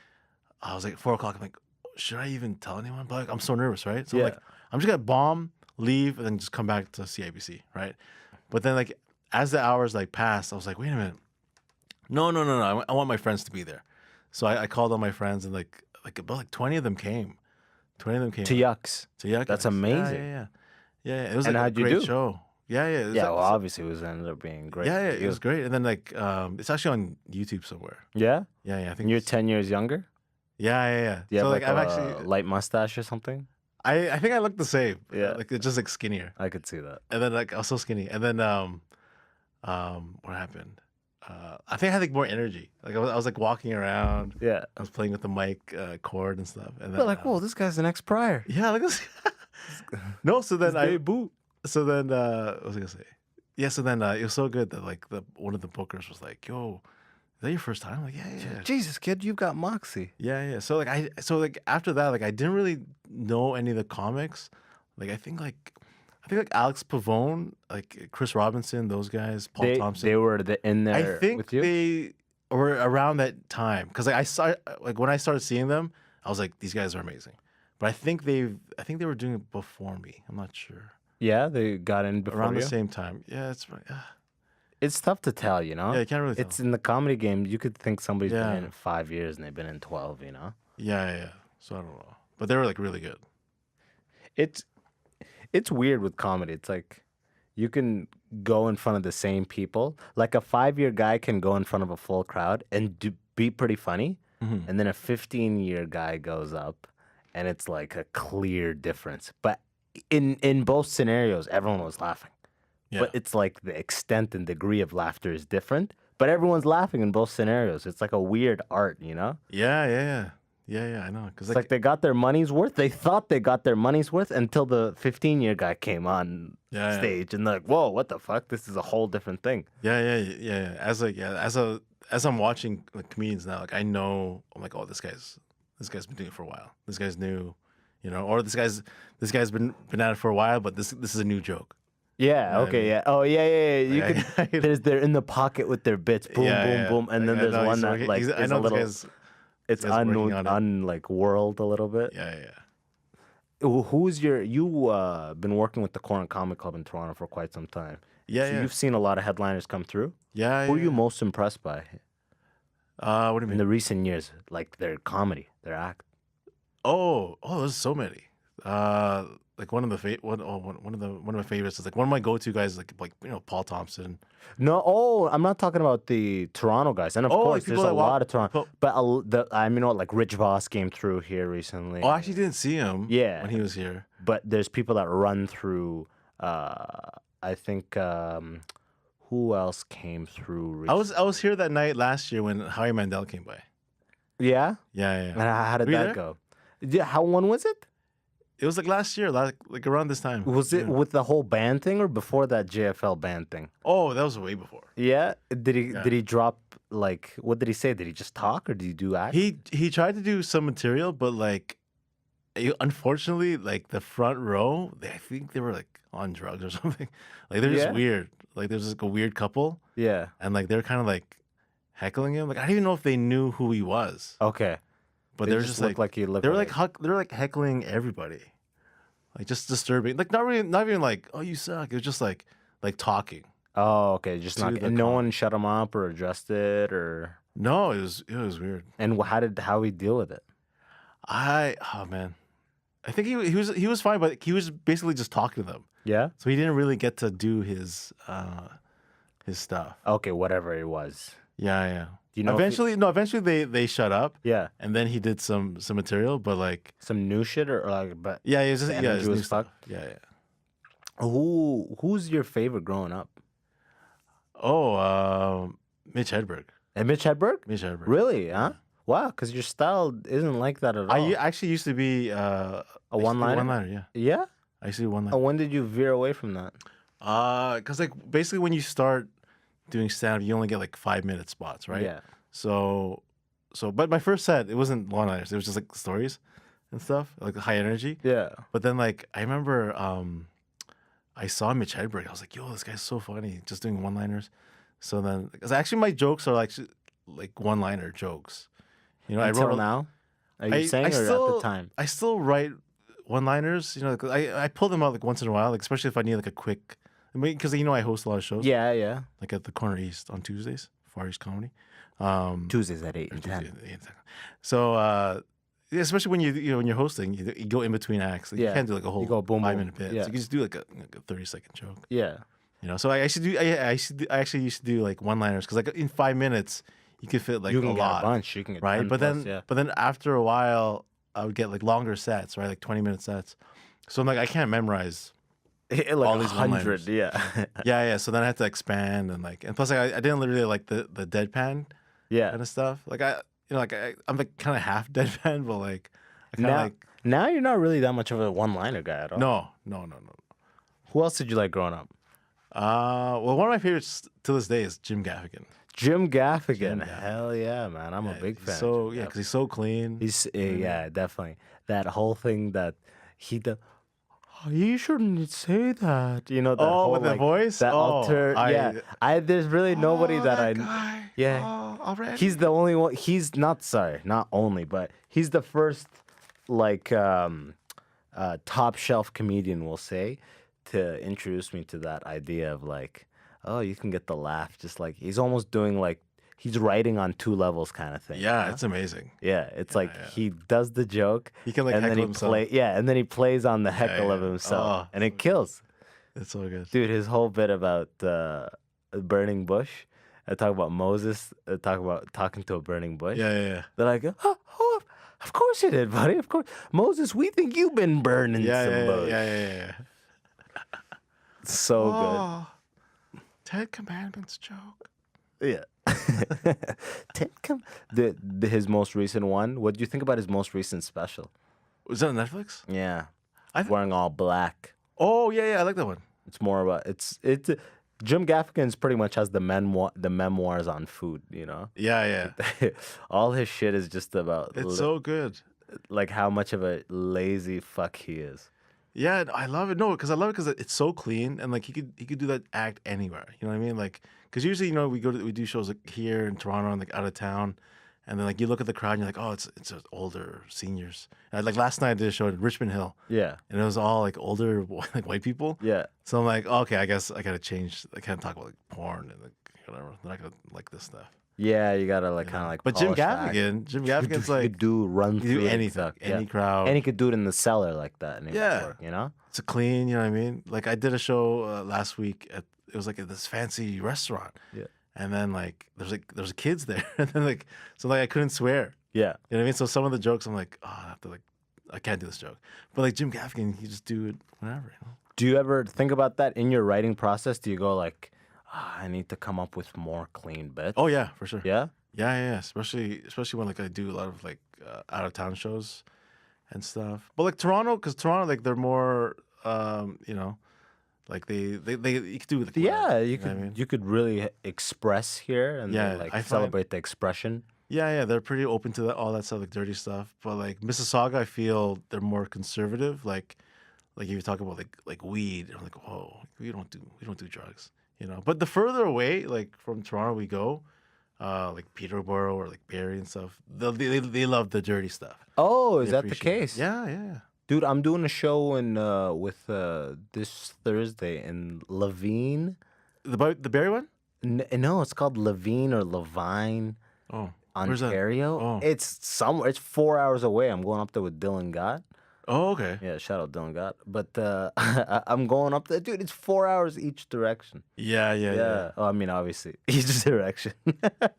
Speaker 2: I was like 4 o'clock. I'm like, should I even tell anyone? But like, I'm so nervous, right? So I'm like, I'm just gonna bomb, leave, and then just come back to CIBC, right? But then like as the hours like passed, I was like, wait a minute, no. I want my friends to be there. So I called all my friends and like about like 20 of them came. 20 of them came
Speaker 1: To Yucks.
Speaker 2: To Yucks.
Speaker 1: That's amazing.
Speaker 2: Yeah. It was
Speaker 1: And
Speaker 2: like a
Speaker 1: how'd you
Speaker 2: great
Speaker 1: do?
Speaker 2: show. Yeah. It was
Speaker 1: Yeah.
Speaker 2: like-
Speaker 1: Well, obviously, it was ended up being great.
Speaker 2: Yeah,
Speaker 1: for
Speaker 2: it
Speaker 1: you.
Speaker 2: was great. And then like it's actually on YouTube somewhere.
Speaker 1: Yeah.
Speaker 2: Yeah. I think
Speaker 1: And you're
Speaker 2: it's-
Speaker 1: 10 years younger.
Speaker 2: Yeah.
Speaker 1: Do you have
Speaker 2: So
Speaker 1: like
Speaker 2: I've
Speaker 1: a
Speaker 2: actually
Speaker 1: light mustache or something?
Speaker 2: I think I look the same.
Speaker 1: Yeah.
Speaker 2: Like it's just like skinnier.
Speaker 1: I could see that.
Speaker 2: And then like I was so skinny. And then what happened? I think I had like more energy. Like I was like walking around.
Speaker 1: Yeah.
Speaker 2: I was playing with the mic cord and stuff. And then
Speaker 1: But like, whoa, this guy's an ex-prior.
Speaker 2: yeah, like this. No, so then I
Speaker 1: Dayboo.
Speaker 2: so then what was I gonna say? Yeah, so then it was so good that like one of the bookers was like, "Yo, is that your first time?" I'm like, yeah.
Speaker 1: Jesus, kid, you've got moxie.
Speaker 2: Yeah. So like after that, like I didn't really know any of the comics. Like I think like Alex Pavone, like Chris Robinson, those guys, Paul Thompson.
Speaker 1: They were in
Speaker 2: I
Speaker 1: there
Speaker 2: think
Speaker 1: with you.
Speaker 2: they were around that time because like I saw like when I started seeing them, I was like, these guys are amazing. But I think they were doing it before me. I'm not sure.
Speaker 1: Yeah, they got in before
Speaker 2: Around
Speaker 1: you.
Speaker 2: the same time. Yeah, it's right.
Speaker 1: It's tough to tell, you know.
Speaker 2: Yeah, you can't really tell.
Speaker 1: It's in the comedy game. You could think somebody's
Speaker 2: Yeah.
Speaker 1: been in 5 years and they've been in 12. You know.
Speaker 2: Yeah. So I don't know, but they were like really good.
Speaker 1: It's weird with comedy. It's like you can go in front of the same people. Like a 5-year guy can go in front of a full crowd and be pretty funny,
Speaker 2: Mhm.
Speaker 1: and then a 15-year guy goes up, and it's like a clear difference. But in both scenarios, everyone was laughing.
Speaker 2: Yeah.
Speaker 1: But it's like the extent and degree of laughter is different. But everyone's laughing in both scenarios. It's like a weird art, you know?
Speaker 2: Yeah. I know. Because
Speaker 1: It's like they got their money's worth. They thought they got their money's worth until the 15-year guy came on
Speaker 2: Yeah.
Speaker 1: stage and they're like, whoa, what the fuck? This is a whole different thing.
Speaker 2: Yeah. As I'm watching like comedians now, like I know I'm like, oh, this guy's been doing it for a while. This guy's new, or this guy's been at it for a while, but this is a new joke.
Speaker 1: Yeah,
Speaker 2: what I
Speaker 1: okay,
Speaker 2: mean?
Speaker 1: yeah. Oh, yeah. You
Speaker 2: Like,
Speaker 1: could, they're in the pocket with their bits, boom, boom, and then
Speaker 2: Like, I
Speaker 1: there's
Speaker 2: know
Speaker 1: one
Speaker 2: he's
Speaker 1: that
Speaker 2: working-
Speaker 1: like
Speaker 2: he's-
Speaker 1: is
Speaker 2: I know
Speaker 1: a little,
Speaker 2: this
Speaker 1: it's
Speaker 2: guy's working on it.
Speaker 1: like world a little bit.
Speaker 2: Yeah.
Speaker 1: Who's you been working with the Corn Comic Club in Toronto for quite some time.
Speaker 2: Yeah.
Speaker 1: So you've seen a lot of headliners come through.
Speaker 2: Yeah.
Speaker 1: Who are you most impressed by
Speaker 2: What do you
Speaker 1: in
Speaker 2: mean?
Speaker 1: the recent years? Like their comedy, their act.
Speaker 2: Oh, there's so many. Like one of my favorites is like one of my go-to guys is like Paul Thompson.
Speaker 1: No, I'm not talking about the Toronto guys. And of
Speaker 2: Oh, like
Speaker 1: course,
Speaker 2: people
Speaker 1: there's a
Speaker 2: that walk-
Speaker 1: lot of Toronto. But like Rich Voss came through here recently.
Speaker 2: Oh, I actually didn't see him.
Speaker 1: Yeah.
Speaker 2: When he was here.
Speaker 1: But there's people that run through. I think who else came through?
Speaker 2: I was here that night last year when Howie Mandel came by.
Speaker 1: Yeah.
Speaker 2: Yeah.
Speaker 1: And how did
Speaker 2: Were you
Speaker 1: that
Speaker 2: there?
Speaker 1: go? Yeah. When was it?
Speaker 2: It was like last year, like around this time.
Speaker 1: Was it
Speaker 2: Yeah.
Speaker 1: with the whole band thing or before that JFL band thing?
Speaker 2: Oh, that was way before.
Speaker 1: Yeah. Did he
Speaker 2: Yeah.
Speaker 1: did he drop like what did he say? Did he just talk or did he do act?
Speaker 2: He tried to do some material, but like, unfortunately, like the front row, I think they were like on drugs or something. Like they're
Speaker 1: Yeah?
Speaker 2: just weird. Like there's like a weird couple,
Speaker 1: Yeah.
Speaker 2: and like they're kind of like heckling him. Like I didn't even know if they knew who he was,
Speaker 1: Okay.
Speaker 2: but
Speaker 1: They
Speaker 2: they're
Speaker 1: just
Speaker 2: just
Speaker 1: looked like he looked
Speaker 2: they were
Speaker 1: like-
Speaker 2: they're like heckling everybody, like just disturbing. Like not even like, oh, you suck. It was just like talking.
Speaker 1: Oh, okay. Just
Speaker 2: To
Speaker 1: not.
Speaker 2: the
Speaker 1: And no
Speaker 2: com-
Speaker 1: one shut him up or addressed it or.
Speaker 2: No, it was weird.
Speaker 1: And how he deal with it?
Speaker 2: Oh man, I think he was fine, but he was basically just talking to them,
Speaker 1: Yeah.
Speaker 2: so he didn't really get to do his stuff.
Speaker 1: Okay, whatever it was.
Speaker 2: Yeah.
Speaker 1: Do you know? if he-
Speaker 2: Eventually they shut up,
Speaker 1: yeah.
Speaker 2: and then he did some material, but like,
Speaker 1: Some new shit or like, but
Speaker 2: yeah, it's just,
Speaker 1: The
Speaker 2: yeah,
Speaker 1: energy
Speaker 2: it's new
Speaker 1: was
Speaker 2: stuff.
Speaker 1: fucked?
Speaker 2: Yeah.
Speaker 1: who's your favorite growing up?
Speaker 2: Oh, Mitch Hedberg.
Speaker 1: And Mitch Hedberg?
Speaker 2: Mitch Hedberg.
Speaker 1: Really? Huh? Wow, because your style isn't like that at all.
Speaker 2: I actually used to be a
Speaker 1: one-liner?
Speaker 2: One-liner, yeah.
Speaker 1: Yeah?
Speaker 2: I used to do one-liner.
Speaker 1: When did you veer away from that?
Speaker 2: Because like basically when you start doing stand-up, you only get like 5-minute spots, right?
Speaker 1: Yeah.
Speaker 2: So, but my first set, it wasn't one-liners. It was just like stories and stuff, like high energy.
Speaker 1: Yeah.
Speaker 2: But then like I remember I saw Mitch Hedberg. I was like, yo, this guy's so funny, just doing one-liners. So then, because actually my jokes are like one-liner jokes. You know,
Speaker 1: Until
Speaker 2: I wrote
Speaker 1: now? Are you saying or at the time?
Speaker 2: I still write one-liners. You know, 'cause I pull them out like once in a while, like especially if I need like a quick. I mean, because you know I host a lot of shows.
Speaker 1: Yeah, yeah.
Speaker 2: Like at the Corner East on Tuesdays, Far East Comedy.
Speaker 1: Tuesdays at 8 and 10.
Speaker 2: Tuesdays, 8 and 10. So yeah, especially when when you're hosting, you go in between acts. Like,
Speaker 1: Yeah.
Speaker 2: You can't do like a whole
Speaker 1: You go boom,
Speaker 2: 5-minute
Speaker 1: boom.
Speaker 2: bit.
Speaker 1: Yeah.
Speaker 2: So you can just do like a 30-second joke.
Speaker 1: Yeah.
Speaker 2: You know, so I actually used to do like one-liners because like in 5 minutes you could fit like
Speaker 1: You can
Speaker 2: a
Speaker 1: get
Speaker 2: lot,
Speaker 1: a bunch. You can get
Speaker 2: right?
Speaker 1: 10
Speaker 2: But
Speaker 1: plus,
Speaker 2: then after a while I would get like longer sets, right? Like 20-minute sets. So I'm like I can't memorize
Speaker 1: like
Speaker 2: all these
Speaker 1: 100,
Speaker 2: one-liners.
Speaker 1: yeah.
Speaker 2: Yeah. So then I had to expand and plus like I didn't really like the deadpan
Speaker 1: Yeah.
Speaker 2: kind of stuff. Like I'm like kind of half deadpan, but like I kind of
Speaker 1: Now,
Speaker 2: like
Speaker 1: now you're not really that much of a one-liner guy at all.
Speaker 2: no.
Speaker 1: Who else did you like growing up?
Speaker 2: Well, one of my favorites to this day is Jim Gaffigan.
Speaker 1: Jim Gaffigan.
Speaker 2: Jim Gaffigan.
Speaker 1: Hell yeah, man. I'm a big fan.
Speaker 2: So
Speaker 1: of Jim
Speaker 2: yeah,
Speaker 1: Gaffigan.
Speaker 2: because he's so clean.
Speaker 1: He's yeah, definitely. That whole thing that he does. Oh, you shouldn't say that. You know that whole
Speaker 2: with the
Speaker 1: like,
Speaker 2: voice.
Speaker 1: that alter. Yeah, there's really nobody that I.
Speaker 2: Guy.
Speaker 1: Yeah,
Speaker 2: Already.
Speaker 1: he's the only one. He's not only, but he's the first like top shelf comedian, we'll say, to introduce me to that idea of like, oh, you can get the laugh. Just like he's almost doing like he's writing on 2 levels kind of thing.
Speaker 2: Yeah,
Speaker 1: you know?
Speaker 2: it's amazing.
Speaker 1: Yeah, it's like he does the joke.
Speaker 2: He can like
Speaker 1: and then
Speaker 2: heckle
Speaker 1: he
Speaker 2: himself.
Speaker 1: and then he plays on the heckle
Speaker 2: yeah.
Speaker 1: of himself,
Speaker 2: Oh,
Speaker 1: and it kills.
Speaker 2: It's so good.
Speaker 1: Dude, his whole bit about burning bush. I talk about Moses. Talk about talking to a burning bush.
Speaker 2: Yeah.
Speaker 1: They're like, oh, of course you did, buddy. Of course, Moses. We think you've been burning some bush.
Speaker 2: Yeah.
Speaker 1: So good.
Speaker 2: 10 Commandments joke.
Speaker 1: Yeah. His most recent one. What do you think about his most recent special?
Speaker 2: Was that on Netflix?
Speaker 1: Yeah.
Speaker 2: I
Speaker 1: Wearing all black.
Speaker 2: Oh yeah, I like that one.
Speaker 1: It's more about it's Jim Gaffigan's pretty much has the memoirs on food, you know?
Speaker 2: Yeah.
Speaker 1: All his shit is just about
Speaker 2: It's so good.
Speaker 1: like how much of a lazy fuck he is.
Speaker 2: Yeah, I love it. No, because I love it because it's so clean and like he could do that act anywhere. You know what I mean? Like because usually we do shows like here in Toronto and like out of town, and then like you look at the crowd and you're like, oh, it's older seniors. And, like last night I did a show in Richmond Hill.
Speaker 1: Yeah.
Speaker 2: And it was all like older like white people.
Speaker 1: Yeah.
Speaker 2: So I'm like, okay, I guess I gotta change. I can't talk about like porn and like whatever. They're not gonna like this stuff.
Speaker 1: Yeah, you gotta like kind of like.
Speaker 2: But Jim
Speaker 1: polish the act.
Speaker 2: Gaffigan's
Speaker 1: he
Speaker 2: like
Speaker 1: could do run
Speaker 2: he
Speaker 1: through
Speaker 2: do
Speaker 1: it and
Speaker 2: anything,
Speaker 1: stuff,
Speaker 2: any crowd.
Speaker 1: and he could do it in the cellar like that. And it would
Speaker 2: Yeah.
Speaker 1: work, you know.
Speaker 2: It's a clean, you know what I mean? Like I did a show last week it was like at this fancy restaurant.
Speaker 1: Yeah.
Speaker 2: And then like there's kids there, and then like so like I couldn't swear.
Speaker 1: Yeah.
Speaker 2: You know what I mean? So some of the jokes I'm like, oh, I have to like I can't do this joke. But like Jim Gaffigan, he just do it whenever. You know?
Speaker 1: Do you ever think about that in your writing process? Do you go like, I need to come up with more clean bits?
Speaker 2: Oh yeah, for sure.
Speaker 1: Yeah.
Speaker 2: Yeah. Especially when like I do a lot of like out of town shows and stuff. But like Toronto, because Toronto like they're more you know, like they you could do like
Speaker 1: Yeah,
Speaker 2: whatever,
Speaker 1: you
Speaker 2: know what I
Speaker 1: could
Speaker 2: mean?
Speaker 1: you could really express here and
Speaker 2: Yeah,
Speaker 1: like
Speaker 2: I find-
Speaker 1: celebrate the expression.
Speaker 2: Yeah, they're pretty open to all that stuff, like dirty stuff. But like Mississauga, I feel they're more conservative. Like if you talk about like weed, I'm like, whoa, we don't do drugs, you know. But the further away, like from Toronto, we go, like Peterborough or like Barrie and stuff, they love the dirty stuff.
Speaker 1: Oh, is
Speaker 2: They
Speaker 1: that the
Speaker 2: appreciate it.
Speaker 1: case?
Speaker 2: Yeah.
Speaker 1: Dude, I'm doing a show in with this Thursday in Levine.
Speaker 2: The Barrie one?
Speaker 1: No, it's called Levine or Levine,
Speaker 2: Oh, where's that?
Speaker 1: Ontario.
Speaker 2: Oh.
Speaker 1: It's somewhere. It's 4 hours away. I'm going up there with Dylan Gott.
Speaker 2: Oh, okay.
Speaker 1: Yeah, shout out Dylan Gott. But I'm going up there, dude. It's 4 hours each direction.
Speaker 2: Yeah.
Speaker 1: Oh, I mean, obviously, each direction.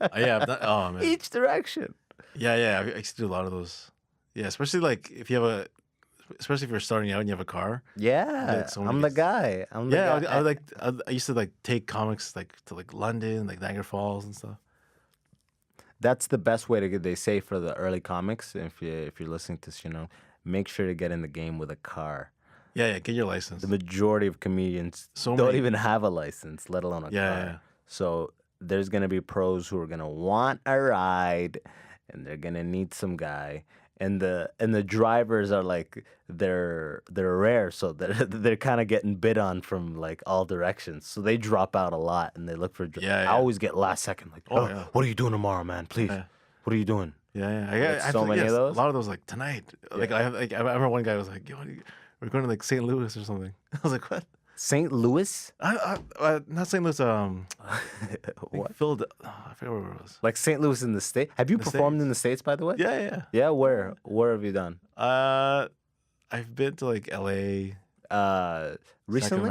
Speaker 2: Oh man.
Speaker 1: Each direction.
Speaker 2: Yeah. I used to do a lot of those. Yeah, especially like if you're starting out and you have a car.
Speaker 1: Yeah,
Speaker 2: Like, someone
Speaker 1: I'm the
Speaker 2: gets-
Speaker 1: guy. I'm the
Speaker 2: Yeah,
Speaker 1: guy.
Speaker 2: I used to like take comics like to like London, like Niagara Falls and stuff.
Speaker 1: That's the best way to get. They say for the early comics, if you're listening to this, make sure to get in the game with a car.
Speaker 2: Yeah, get your license.
Speaker 1: The majority of comedians don't even have a license, let alone a car.
Speaker 2: Yeah.
Speaker 1: So there's gonna be pros who are gonna want a ride, and they're gonna need some guy. And the drivers are like they're rare, so they're kind of getting bid on from like all directions. So they drop out a lot, and they look for. I always get last second, like, what are you doing tomorrow, man? Please, what are you doing?
Speaker 2: Yeah.
Speaker 1: I so many of those.
Speaker 2: A lot of those like tonight. Like I remember one guy was like, "Yo, we're going to like St. Louis or something." I was like, "What?"
Speaker 1: St. Louis?
Speaker 2: Not St. Louis.
Speaker 1: What?
Speaker 2: Philly. I forget where it was.
Speaker 1: Like St. Louis in the state? Have you performed in the States, by the way?
Speaker 2: Yeah.
Speaker 1: Yeah, where? Where have you done?
Speaker 2: I've been to like L.A.
Speaker 1: Recently?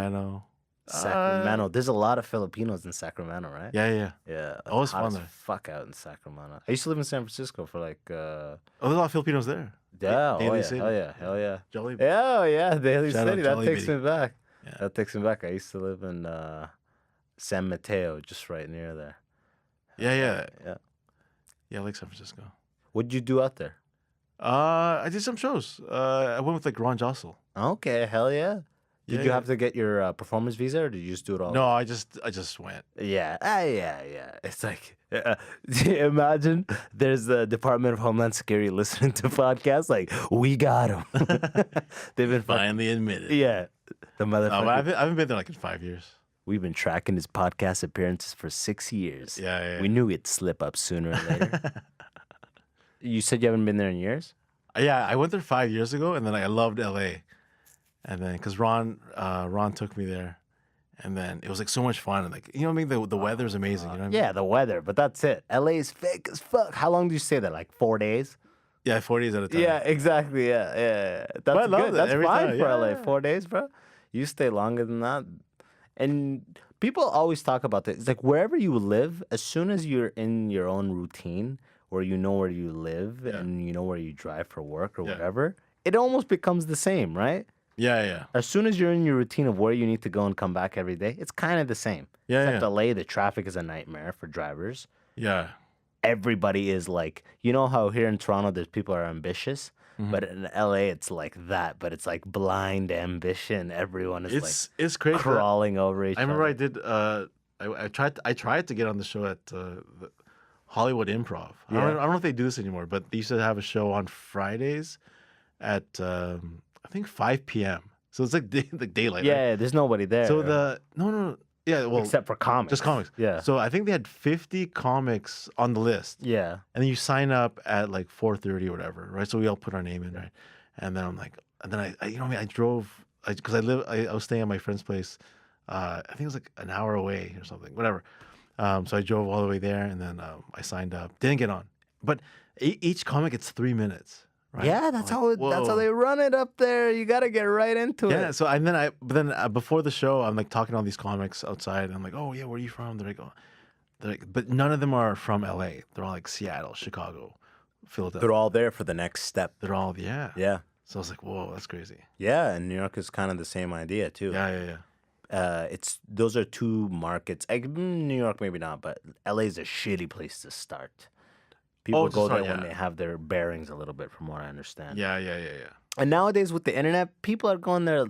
Speaker 2: Sacramento.
Speaker 1: There's a lot of Filipinos in Sacramento, right?
Speaker 2: Yeah.
Speaker 1: Yeah.
Speaker 2: Always
Speaker 1: hot
Speaker 2: fun
Speaker 1: as
Speaker 2: there.
Speaker 1: Fuck out in Sacramento. I used to live in San Francisco for like.
Speaker 2: Oh, there's a lot of Filipinos there.
Speaker 1: Yeah.
Speaker 2: Daly City.
Speaker 1: Hell yeah.
Speaker 2: Jolly.
Speaker 1: Yeah. Daly
Speaker 2: Shout
Speaker 1: City.
Speaker 2: out
Speaker 1: That
Speaker 2: Jolly
Speaker 1: takes
Speaker 2: Bitty.
Speaker 1: me back.
Speaker 2: Yeah.
Speaker 1: That takes me back. I used to live in San Mateo, just right near there.
Speaker 2: Yeah.
Speaker 1: Yeah.
Speaker 2: Yeah, I like San Francisco.
Speaker 1: What'd you do out there?
Speaker 2: I did some shows. I went with like Ron Jossel.
Speaker 1: Okay, hell yeah. Did you have to get your performance visa, or did you just do it all?
Speaker 2: No, I just went.
Speaker 1: Yeah. Yeah. It's like, imagine there's the Department of Homeland Security listening to podcasts. Like, we got him. They've been
Speaker 2: Finally admitted.
Speaker 1: Yeah. The
Speaker 2: No,
Speaker 1: motherfucker.
Speaker 2: but I haven't been there like in 5 years.
Speaker 1: We've been tracking his podcast appearances for 6 years.
Speaker 2: Yeah.
Speaker 1: We knew he'd slip up sooner or later. You said you haven't been there in years?
Speaker 2: Yeah, I went there 5 years ago, and then I loved LA. And then, because Ron took me there, and then it was like so much fun. And like, you know what I mean? The weather's amazing. You know what I mean?
Speaker 1: Yeah, the weather, but that's it. LA is fake as fuck. How long do you stay there? Like 4 days?
Speaker 2: Yeah, 4 days at a time.
Speaker 1: Yeah, exactly. Yeah. That's
Speaker 2: I love
Speaker 1: good.
Speaker 2: it
Speaker 1: That's
Speaker 2: every
Speaker 1: fine
Speaker 2: time,
Speaker 1: for
Speaker 2: yeah.
Speaker 1: LA. 4 days, bro. You stay longer than that. And people always talk about this. It's like wherever you live, as soon as you're in your own routine, where you know where you live and you know where you drive for work or whatever, it almost becomes the same, right?
Speaker 2: Yeah.
Speaker 1: As soon as you're in your routine of where you need to go and come back every day, it's kind of the same. Except LA, the traffic is a nightmare for drivers.
Speaker 2: Yeah.
Speaker 1: Everybody is like, you know how here in Toronto, there's people are ambitious, but in LA, it's like that. But it's like blind ambition. Everyone is
Speaker 2: It's crazy.
Speaker 1: crawling over each other.
Speaker 2: I remember I did. I tried to get on the show at the Hollywood Improv. I don't know if they do this anymore, but they used to have a show on Fridays at I think 5 p.m. So it's like daylight.
Speaker 1: Yeah,
Speaker 2: right?
Speaker 1: there's nobody there.
Speaker 2: So no. Yeah, well,
Speaker 1: except for comics.
Speaker 2: just comics.
Speaker 1: Yeah.
Speaker 2: So I think they had 50 comics on the list.
Speaker 1: Yeah.
Speaker 2: And then you sign up at like 4:30 or whatever, right? So we all put our name in, right? And then I'm like, and then I you know what I mean? I drove, because I was staying at my friend's place. I think it was like an hour away or something, whatever. So I drove all the way there, and then I signed up. Didn't get on, but each comic it's 3 minutes, right?
Speaker 1: Yeah, that's how they run it up there. You got to get right into it.
Speaker 2: Yeah. So and then before the show, I'm like talking to all these comics outside, and I'm like, oh yeah, where are you from? They're like, but none of them are from LA. They're all like Seattle, Chicago, Philadelphia.
Speaker 1: They're all there for the next step.
Speaker 2: They're all yeah.
Speaker 1: Yeah.
Speaker 2: So I was like, whoa, that's crazy.
Speaker 1: Yeah, and New York is kind of the same idea too.
Speaker 2: Yeah.
Speaker 1: Those are two markets. New York maybe not, but LA is a shitty place to start. People go there when they have their bearings a little bit, from what I understand.
Speaker 2: Yeah.
Speaker 1: And nowadays with the internet, people are going there.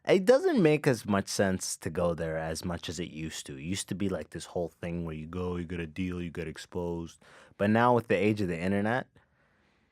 Speaker 1: It doesn't make as much sense to go there as much as it used to. It used to be like this whole thing where you go, you get a deal, you get exposed. But now with the age of the internet,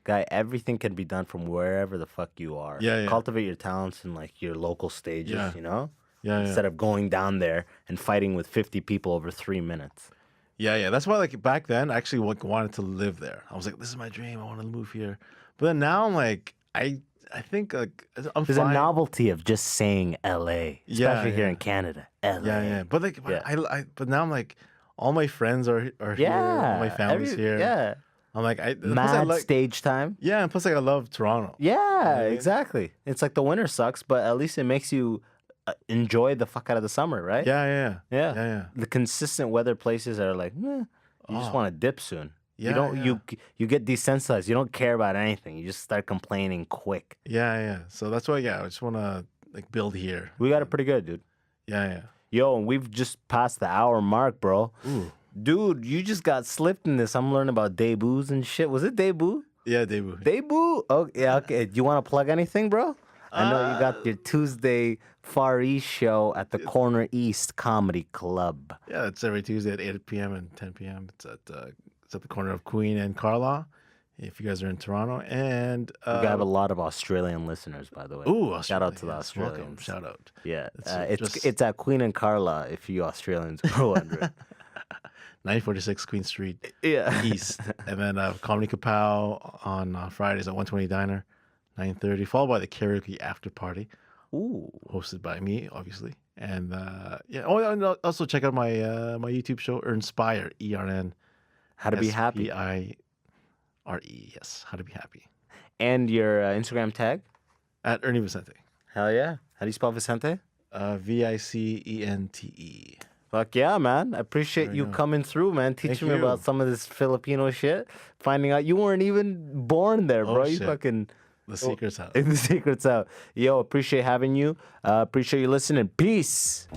Speaker 1: guy, everything can be done from wherever the fuck you are.
Speaker 2: Yeah.
Speaker 1: Cultivate your talents in like your local stages, you know?
Speaker 2: Yeah.
Speaker 1: Instead of going down there and fighting with 50 people over 3 minutes.
Speaker 2: Yeah. That's why, like, back then, I actually wanted to live there. I was like, this is my dream. I want to move here. But then now I'm like, I think, like, I'm
Speaker 1: There's
Speaker 2: fine.
Speaker 1: a novelty of just saying LA, especially here in Canada. LA.
Speaker 2: Yeah. But, like, but now I'm like, all my friends are here. All my family's here.
Speaker 1: Yeah.
Speaker 2: I'm like,
Speaker 1: Mad stage time.
Speaker 2: Yeah, and plus, like, I love Toronto.
Speaker 1: Yeah, exactly. It's like the winter sucks, but at least it makes you enjoy the fuck out of the summer, right?
Speaker 2: Yeah.
Speaker 1: The consistent weather places are like, you just want to dip soon.
Speaker 2: Yeah,
Speaker 1: You get desensitized. You don't care about anything. You just start complaining quick.
Speaker 2: Yeah. So that's why, I just want to, like, build here.
Speaker 1: We got it pretty good, dude.
Speaker 2: Yeah.
Speaker 1: Yo, and we've just passed the hour mark, bro.
Speaker 2: Ooh.
Speaker 1: Dude, you just got slipped in this. I'm learning about Dayboos and shit. Was it Dayboo?
Speaker 2: Yeah, Dayboo.
Speaker 1: Dayboo? Oh, yeah, okay. Do you want to plug anything, bro? I know you got your Tuesday Far East show at the Corner East Comedy Club.
Speaker 2: Yeah, it's every Tuesday at 8 p.m. and 10 p.m. It's at the corner of Queen and Carlaw, if you guys are in Toronto. And
Speaker 1: we got a lot of Australian listeners, by the way.
Speaker 2: Ooh,
Speaker 1: shout out to the
Speaker 2: yes,
Speaker 1: Australians.
Speaker 2: welcome. Shout out.
Speaker 1: Yeah, it's at Queen and Carlaw, if you Australians are wondering.
Speaker 2: 946 Queen Street
Speaker 1: Yeah.
Speaker 2: East. And then Comedy Kapow on Fridays at 120 Diner, 9:30, followed by the karaoke after party.
Speaker 1: Ooh.
Speaker 2: Hosted by me, obviously. And yeah. Oh, and also check out my my YouTube show, ERNspire, ERN.
Speaker 1: How to be happy.
Speaker 2: SPIRE, yes. How to be happy.
Speaker 1: And your Instagram tag?
Speaker 2: At Ernie Vicente.
Speaker 1: Hell yeah. How do you spell Vicente?
Speaker 2: Vicente.
Speaker 1: Fuck yeah, man. I appreciate you coming through, man. Teaching me about some of this Filipino shit. Finding out you weren't even born there, bro. You
Speaker 2: shit.
Speaker 1: fucking...
Speaker 2: The secret's out.
Speaker 1: The secret's out. Yo, appreciate having you. Appreciate you listening. Peace.